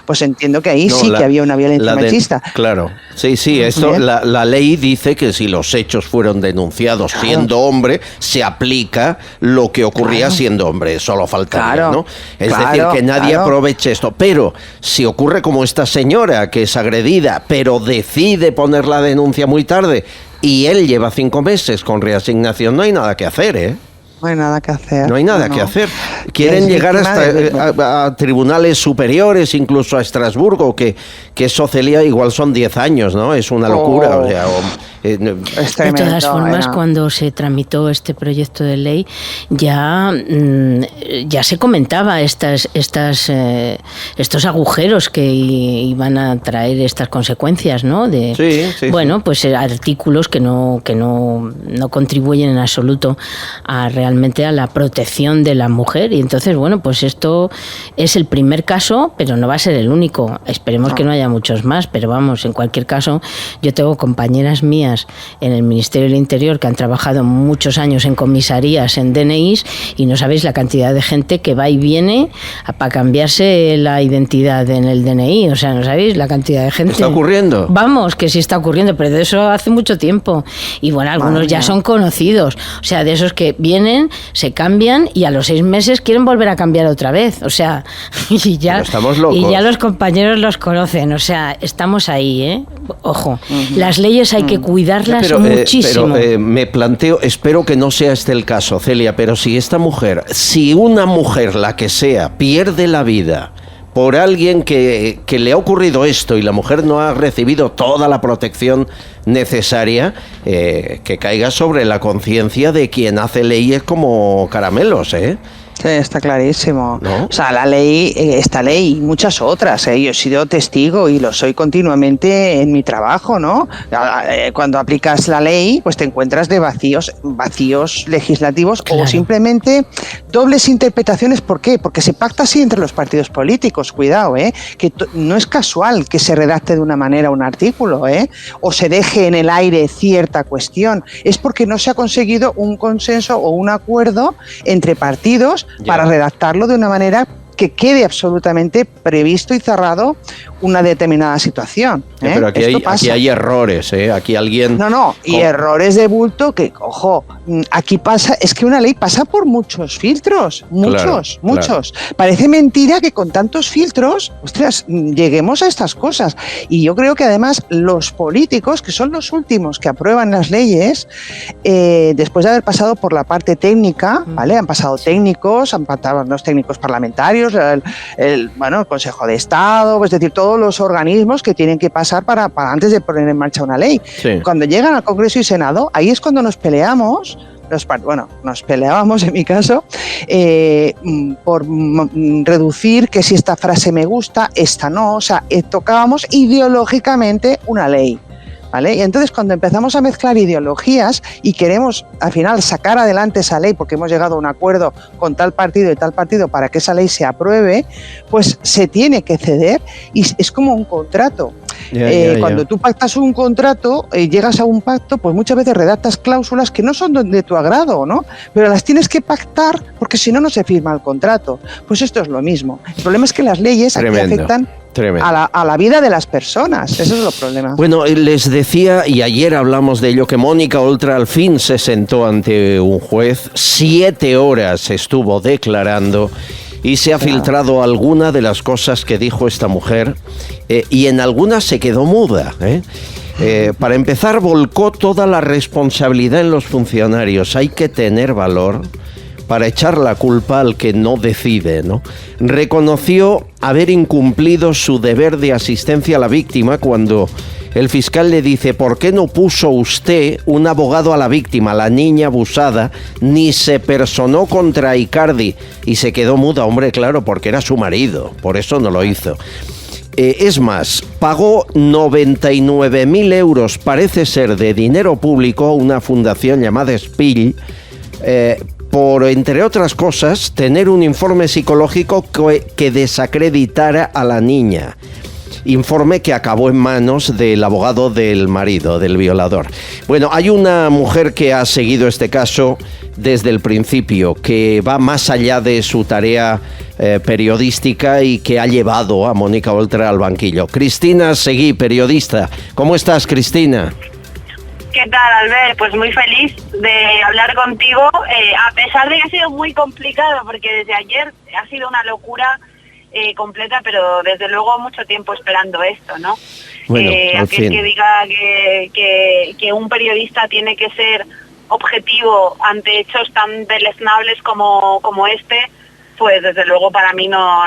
pues entiendo que ahí que había una violencia machista. Claro, sí, esto la ley dice que si los hechos fueron denunciados siendo hombre, se aplica lo que ocurría siendo hombre, solo faltaría, ¿no? Es decir, que nadie aproveche esto, pero si ocurre como esta señora que es agredida, pero decide poner la denuncia muy tarde y él lleva 5 meses con reasignación, no hay nada que hacer, ¿eh? No hay nada que hacer. No hay nada que hacer. Quieren llegar hasta a tribunales superiores, incluso a Estrasburgo, que eso, Celia, igual son 10 años, ¿no? Es una locura. O sea, de todas formas, cuando se tramitó este proyecto de ley, ya se comentaba estos agujeros que iban a traer estas consecuencias, ¿no? Pues artículos que no contribuyen en absoluto realmente a la protección de la mujer. Y entonces, pues esto es el primer caso, pero no va a ser el único. Esperemos que no haya muchos más, pero vamos, en cualquier caso, yo tengo compañeras mías en el Ministerio del Interior que han trabajado muchos años en comisarías, en DNIs, y no sabéis la cantidad de gente que va y viene para cambiarse la identidad en el DNI. O sea, no sabéis la cantidad de gente. ¿Está ocurriendo? Vamos, que sí está ocurriendo, pero de eso hace mucho tiempo. Y bueno, algunos ya son conocidos. O sea, de esos que vienen, se cambian y a los 6 meses quieren volver a cambiar otra vez. O sea, y ya los compañeros los conocen. O sea, estamos ahí, ¿eh? Ojo, las leyes hay que cuidarlas muchísimo. Pero me planteo, espero que no sea este el caso, Celia, pero si una mujer, la que sea, pierde la vida por alguien que le ha ocurrido esto y la mujer no ha recibido toda la protección necesaria, que caiga sobre la conciencia de quien hace leyes como caramelos, ¿eh? Sí, está clarísimo. ¿No? O sea, esta ley y muchas otras, yo he sido testigo y lo soy continuamente en mi trabajo, ¿no? Cuando aplicas la ley, pues te encuentras de vacíos legislativos, o simplemente dobles interpretaciones. ¿Por qué? Porque se pacta así entre los partidos políticos, cuidado, que no es casual que se redacte de una manera un artículo, o se deje en el aire cierta cuestión. Es porque no se ha conseguido un consenso o un acuerdo entre partidos para redactarlo de una manera que quede absolutamente previsto y cerrado una determinada situación. Pero aquí hay errores, Aquí alguien... Y errores de bulto que, ojo, aquí pasa, es que una ley pasa por muchos filtros, muchos. Parece mentira que con tantos filtros, lleguemos a estas cosas. Y yo creo que además los políticos, que son los últimos que aprueban las leyes, después de haber pasado por la parte técnica, ¿vale? Han pasado técnicos, han pasado los técnicos parlamentarios, el Consejo de Estado, es decir, todos los organismos que tienen que pasar para antes de poner en marcha una ley. Sí. Cuando llegan al Congreso y Senado, ahí es cuando nos peleamos. Nos peleábamos en mi caso por reducir que si esta frase me gusta, esta no. O sea, tocábamos ideológicamente una ley. ¿Vale? Y entonces cuando empezamos a mezclar ideologías y queremos al final sacar adelante esa ley porque hemos llegado a un acuerdo con tal partido y tal partido para que esa ley se apruebe, pues se tiene que ceder y es como un contrato. Cuando tú pactas un contrato, llegas a un pacto, pues muchas veces redactas cláusulas que no son de tu agrado, ¿no? Pero las tienes que pactar porque si no, no se firma el contrato. Pues esto es lo mismo. El problema es que las leyes aquí afectan a la vida de las personas. Ese es el problema. Bueno, les decía, y ayer hablamos de ello, que Mónica Oltra al fin se sentó ante un juez, 7 horas estuvo declarando y se ha filtrado alguna de las cosas que dijo esta mujer y en algunas se quedó muda. Para empezar, volcó toda la responsabilidad en los funcionarios. Hay que tener valor para echar la culpa al que no decide, ¿no? Reconoció haber incumplido su deber de asistencia a la víctima cuando el fiscal le dice: ¿por qué no puso usted un abogado a la víctima, la niña abusada, ni se personó contra Icardi? Y se quedó muda, hombre, claro, porque era su marido, por eso no lo hizo. Es más, pagó 99.000 euros, parece ser de dinero público, a una fundación llamada Spill, por, entre otras cosas, tener un informe psicológico que desacreditara a la niña. Informe que acabó en manos del abogado del marido, del violador. Bueno, hay una mujer que ha seguido este caso desde el principio, que va más allá de su tarea periodística y que ha llevado a Mónica Oltra al banquillo. Cristina Seguí, periodista. ¿Cómo estás, Cristina? ¿Qué tal, Albert? Pues muy feliz de hablar contigo, a pesar de que ha sido muy complicado, porque desde ayer ha sido una locura completa, pero desde luego mucho tiempo esperando esto, ¿no? Bueno, aquel que diga que un periodista tiene que ser objetivo ante hechos tan deleznables como este, pues desde luego para mí no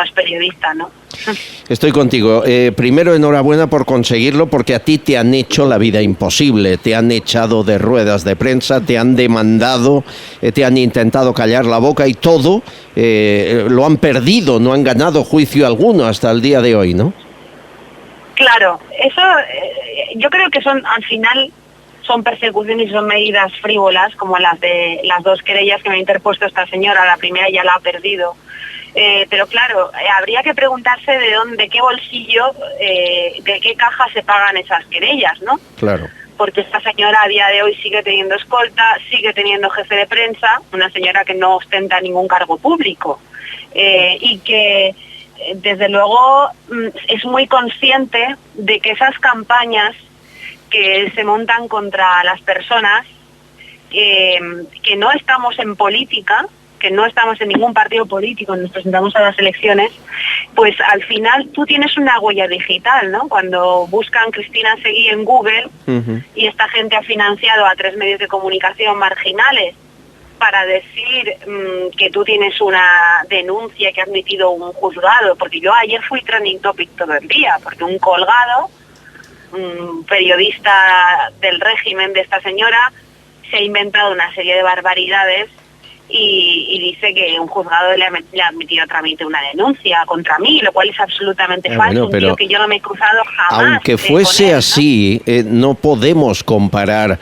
es periodista, ¿no? Estoy contigo. Primero, enhorabuena por conseguirlo, porque a ti te han hecho la vida imposible. Te han echado de ruedas de prensa, te han demandado, te han intentado callar la boca y todo lo han perdido, no han ganado juicio alguno hasta el día de hoy, ¿no? Claro, eso yo creo que al final son persecuciones y son medidas frívolas, como las de las 2 querellas que me ha interpuesto esta señora. La primera ya la ha perdido. Pero claro, habría que preguntarse de qué bolsillo, de qué caja se pagan esas querellas, ¿no? Claro. Porque esta señora a día de hoy sigue teniendo escolta, sigue teniendo jefe de prensa, una señora que no ostenta ningún cargo público y que desde luego es muy consciente de que esas campañas que se montan contra las personas, que no estamos en política, que no estamos en ningún partido político, nos presentamos a las elecciones, pues al final tú tienes una huella digital, ¿no? Cuando buscan Cristina Seguí en Google, y esta gente ha financiado a 3 medios de comunicación marginales para decir que tú tienes una denuncia que ha admitido un juzgado, porque yo ayer fui trending topic todo el día, porque un colgado, un periodista del régimen de esta señora, se ha inventado una serie de barbaridades y dice que un juzgado le ha admitido a trámite una denuncia contra mí, lo cual es absolutamente falso. Bueno, un tío que yo no me he cruzado jamás. Aunque fuese él, ¿no? así, no podemos comparar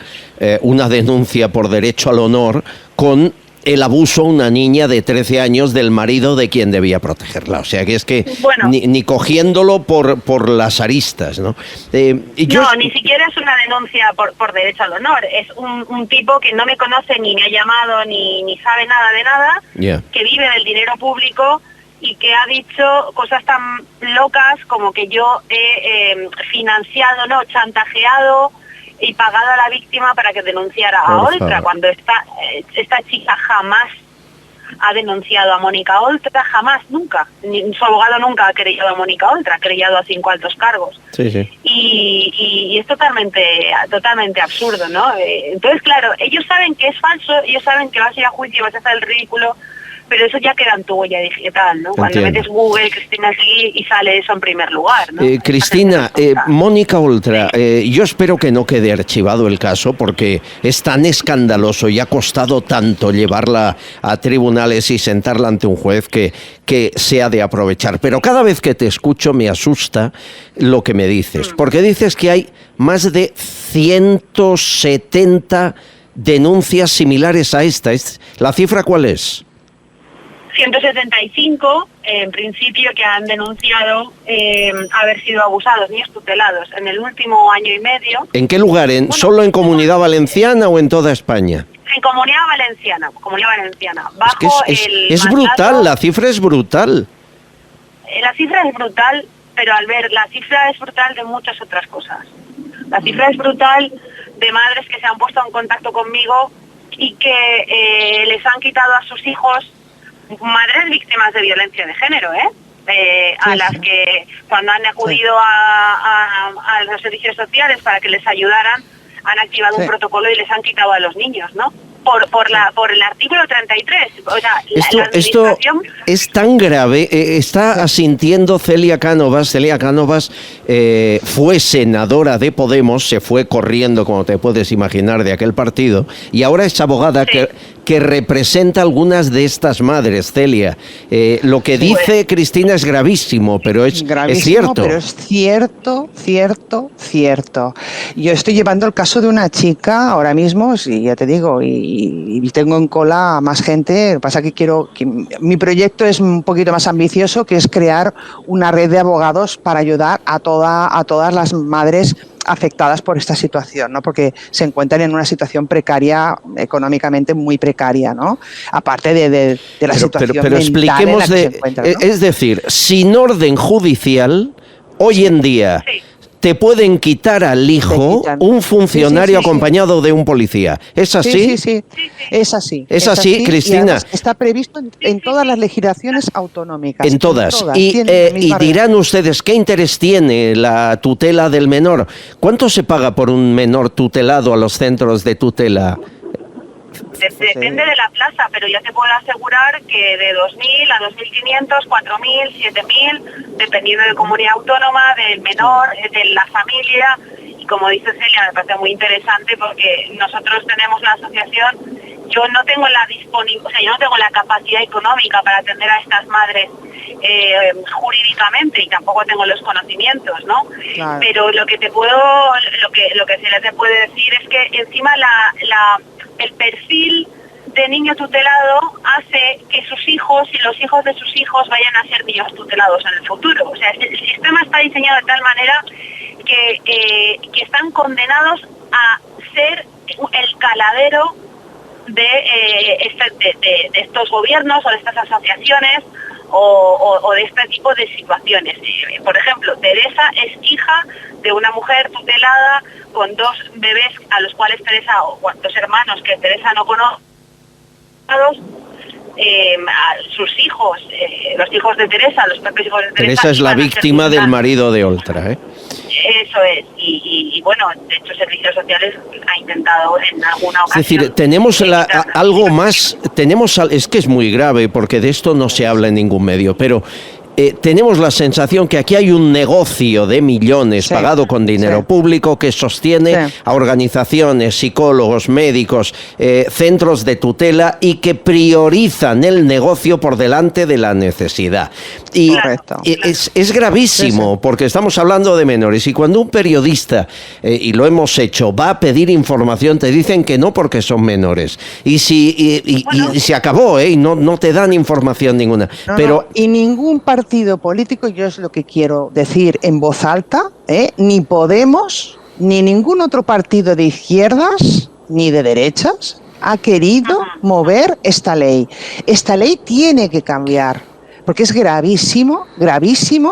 una denuncia por derecho al honor con el abuso a una niña de 13 años del marido de quien debía protegerla. O sea que es que bueno, ni cogiéndolo por las aristas, ¿no? No, ni siquiera es una denuncia por derecho al honor. Es un tipo que no me conoce, ni me ha llamado, ni sabe nada de nada, que vive del dinero público y que ha dicho cosas tan locas como que yo he financiado, no, chantajeado y pagado a la víctima para que denunciara a Oltra, cuando esta chica jamás ha denunciado a Mónica Oltra, jamás, nunca. Su abogado nunca ha querellado a Mónica Oltra, ha querellado a 5 altos cargos. Sí, sí. Y es totalmente absurdo, ¿no? Entonces, claro, ellos saben que es falso, ellos saben que vas a ir a juicio, vas a hacer el ridículo, pero eso ya queda en tu huella digital, ¿no? Cuando metes Google, Cristina Seguí, y sale eso en primer lugar, ¿no? Cristina, Mónica Oltra, yo espero que no quede archivado el caso porque es tan escandaloso y ha costado tanto llevarla a tribunales y sentarla ante un juez que se ha de aprovechar. Pero cada vez que te escucho me asusta lo que me dices, porque dices que hay más de 170 denuncias similares a esta. ¿La cifra cuál es? 175, en principio, que han denunciado haber sido abusados, niños tutelados, en el último año y medio. ¿En qué lugar? ¿Solo en Comunidad Valenciana o en toda España? En Comunidad Valenciana. Bajo es brutal, la cifra es brutal. La cifra es brutal, pero la cifra es brutal de muchas otras cosas. La cifra es brutal de madres que se han puesto en contacto conmigo y que les han quitado a sus hijos, madres víctimas de violencia de género, a las que cuando han acudido a los servicios sociales para que les ayudaran, han activado un protocolo y les han quitado a los niños, ¿no? Por el artículo 33. O sea, esto es tan grave. Está asintiendo Celia Cánovas. Celia Cánovas fue senadora de Podemos, se fue corriendo, como te puedes imaginar, de aquel partido, y ahora es abogada que representa a algunas de estas madres, Celia. Lo que dice Cristina es gravísimo, pero es cierto. Pero es cierto. Yo estoy llevando el caso de una chica ahora mismo, y ya te digo, y tengo en cola a más gente. Lo que pasa es que mi proyecto es un poquito más ambicioso, que es crear una red de abogados para ayudar a todas las madres afectadas por esta situación, ¿no? Porque se encuentran en una situación precaria, económicamente muy precaria, ¿no? Aparte de la situación pero mental expliquemos en la que se encuentran, ¿no? Es decir, sin orden judicial, hoy en día te pueden quitar al hijo un funcionario acompañado de un policía. ¿Es así? Sí. Es así. Es así, Cristina. Está previsto en todas las legislaciones autonómicas. En todas. Y dirán ustedes, ¿qué interés tiene la tutela del menor? ¿Cuánto se paga por un menor tutelado a los centros de tutela? Depende de la plaza, pero ya te puedo asegurar que de 2.000 a 2.500, 4.000, 7.000, dependiendo de comunidad autónoma, del menor, de la familia. Y como dice Celia, me parece muy interesante porque nosotros tenemos la asociación. Yo no tengo yo no tengo la capacidad económica para atender a estas madres jurídicamente, y tampoco tengo los conocimientos, ¿no? Claro. Pero lo que Celia te puede decir es que encima el perfil de niño tutelado hace que sus hijos y los hijos de sus hijos vayan a ser niños tutelados en el futuro. O sea, el sistema está diseñado de tal manera que están condenados a ser el caladero de estos gobiernos o de estas asociaciones o de este tipo de situaciones. Por ejemplo, Teresa es hija de una mujer tutelada con 2 bebés a los cuales Teresa, o 2 hermanos que Teresa no conoce, a sus hijos, los hijos de Teresa, los propios hijos de Teresa. Teresa es la víctima del marido de Oltra, Eso es, y bueno, de hecho Servicios Sociales ha intentado en alguna ocasión. Es decir, tenemos algo más, es que es muy grave porque de esto no se habla en ningún medio, pero tenemos la sensación que aquí hay un negocio de millones pagado con dinero público que sostiene a organizaciones, psicólogos, médicos, centros de tutela y que priorizan el negocio por delante de la necesidad. Y es gravísimo porque estamos hablando de menores y cuando un periodista, y lo hemos hecho, va a pedir información, te dicen que no porque son menores. Y se acabó, y no te dan información ninguna. Y ningún partido político, yo es lo que quiero decir en voz alta, ni Podemos, ni ningún otro partido de izquierdas, ni de derechas, ha querido mover esta ley. Esta ley tiene que cambiar, porque es gravísimo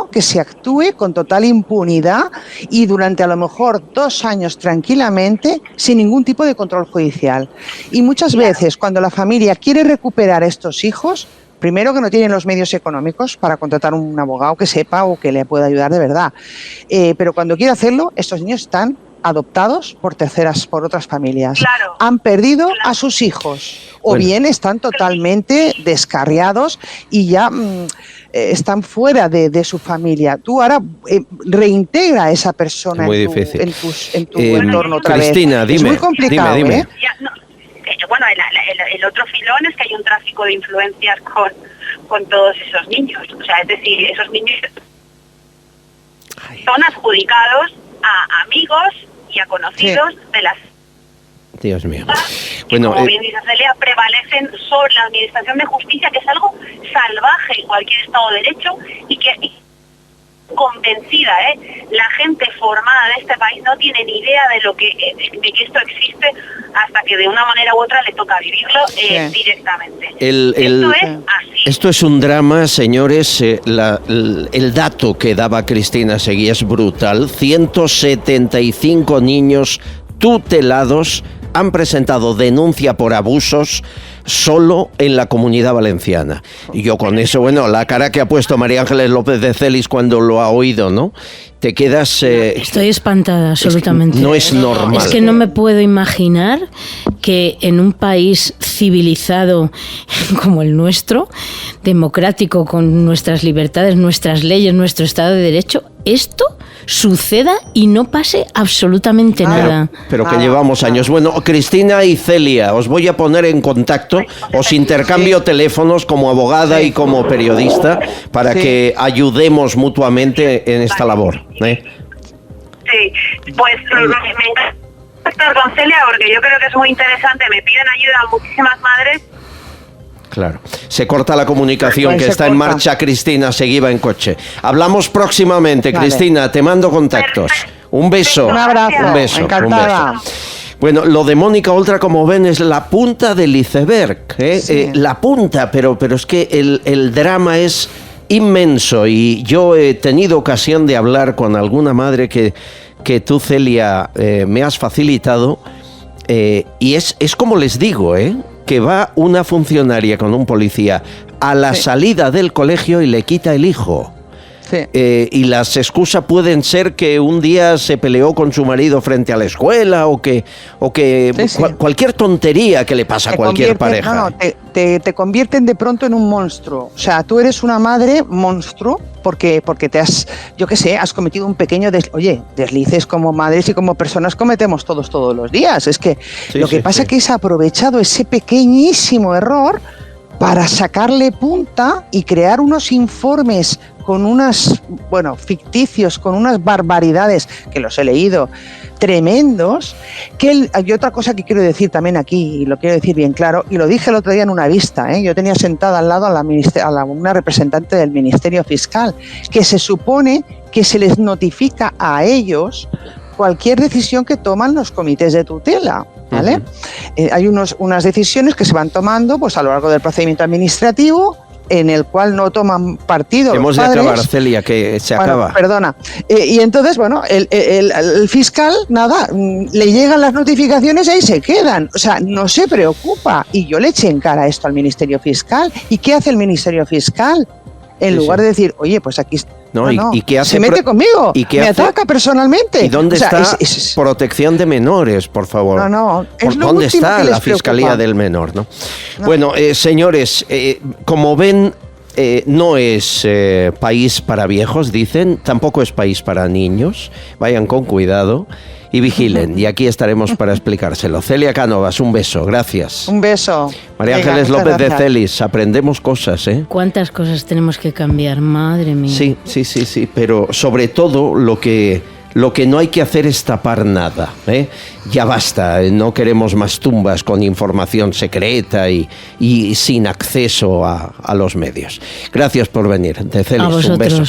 que se actúe con total impunidad y durante a lo mejor 2 años tranquilamente sin ningún tipo de control judicial. Y muchas veces cuando la familia quiere recuperar a estos hijos, primero que no tienen los medios económicos para contratar un abogado que sepa o que le pueda ayudar de verdad. Pero cuando quiere hacerlo, estos niños están adoptados por otras familias. Claro. Han perdido a sus hijos o bien están totalmente descarriados y ya están fuera de su familia. Tú ahora reintegra a esa persona en tu entorno otra vez. Cristina, dime. Es muy complicado, dime. Bueno, el otro filón es que hay un tráfico de influencias con todos esos niños. O sea, es decir, esos niños son adjudicados a amigos y a conocidos de las... Dios mío. que, como bien dice Celia, prevalecen sobre la administración de justicia, que es algo salvaje en cualquier Estado de Derecho y que... convencida, la gente formada de este país no tiene ni idea de que esto existe hasta que de una manera u otra le toca vivirlo directamente. Esto es así. Esto es un drama, señores. El dato que daba Cristina Seguí es brutal. 175 niños tutelados han presentado denuncia por abusos solo en la Comunidad Valenciana. Y yo con eso, bueno, la cara que ha puesto María Ángeles López de Celis cuando lo ha oído, ¿no? Te quedas... Estoy espantada, absolutamente. No es normal. Es que no me puedo imaginar que en un país civilizado como el nuestro, democrático, con nuestras libertades, nuestras leyes, nuestro Estado de Derecho, esto suceda y no pase absolutamente nada. Pero que llevamos años. Bueno, Cristina y Celia, os voy a poner en contacto, os intercambio teléfonos como abogada y como periodista para que ayudemos mutuamente en esta labor. Sí, pues me encanta estar con Celia porque yo creo que es muy interesante, me piden ayuda a muchísimas madres. Claro. Se corta la comunicación, que está en marcha. Cristina Seguí va en coche. Hablamos próximamente. Vale. Cristina, te mando contactos. Un beso. Un abrazo. Un beso. Encantada. Un beso. Bueno, lo de Mónica Oltra, como ven, es la punta del iceberg. Sí. La punta, pero es que el drama es inmenso. Y yo he tenido ocasión de hablar con alguna madre que tú, Celia, me has facilitado. Y es como les digo, que va una funcionaria con un policía a la salida del colegio y le quita el hijo. Sí. Y las excusas pueden ser que un día se peleó con su marido frente a la escuela o que cualquier tontería que le pasa a cualquier pareja. No, te convierten de pronto en un monstruo. O sea, tú eres una madre monstruo porque te has cometido un pequeño deslices como madres y como personas cometemos todos los días. Es que lo que pasa es que has aprovechado ese pequeñísimo error para sacarle punta y crear unos informes con ficticios, con unas barbaridades, que los he leído, tremendos, y otra cosa que quiero decir también aquí, y lo quiero decir bien claro, y lo dije el otro día en una vista, yo tenía sentada al lado a una representante del Ministerio Fiscal, que se supone que se les notifica a ellos cualquier decisión que toman los comités de tutela, ¿vale? Hay unas decisiones que se van tomando pues a lo largo del procedimiento administrativo, en el cual no toman partido Hemos los padres. De acabar, Celia, que se acaba. Perdona. Y entonces, el fiscal, le llegan las notificaciones y ahí se quedan. O sea, no se preocupa. Y yo le eché en cara esto al Ministerio Fiscal. ¿Y qué hace el Ministerio Fiscal? En lugar de decir, oye, pues aquí... ¿Y qué hace? Se mete conmigo, ¿y me ataca personalmente. ¿Y dónde está protección de menores, por favor? ¿Dónde está la Fiscalía del Menor? ¿No? Bueno, señores, como ven, no es país para viejos, dicen, tampoco es país para niños. Vayan con cuidado y vigilen, y aquí estaremos para explicárselo. Celia Cánovas, un beso, gracias. Un beso. María Ángeles López de Celis, aprendemos cosas, ¿Cuántas cosas tenemos que cambiar? Madre mía. Sí, pero sobre todo lo que no hay que hacer es tapar nada, Ya basta, no queremos más tumbas con información secreta y sin acceso a los medios. Gracias por venir, de Celis, un beso.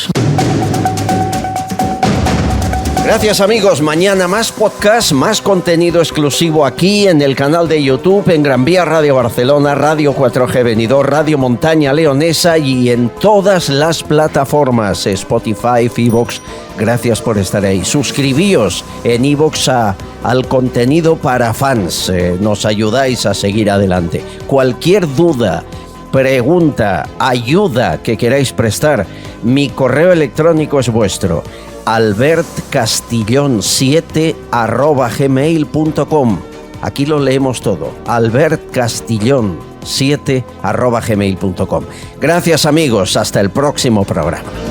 Gracias, amigos. Mañana más podcast, más contenido exclusivo aquí en el canal de YouTube, en Gran Vía Radio Barcelona, Radio 4G Benidorm, Radio Montaña Leonesa y en todas las plataformas, Spotify, iVoox. Gracias por estar ahí. Suscribíos en iVoox al contenido para fans. Nos ayudáis a seguir adelante. Cualquier duda, pregunta, ayuda que queráis prestar, mi correo electrónico es vuestro. albertcastillon7@gmail.com. Aquí lo leemos todo. albertcastillon7@gmail.com. Gracias, amigos. Hasta el próximo programa.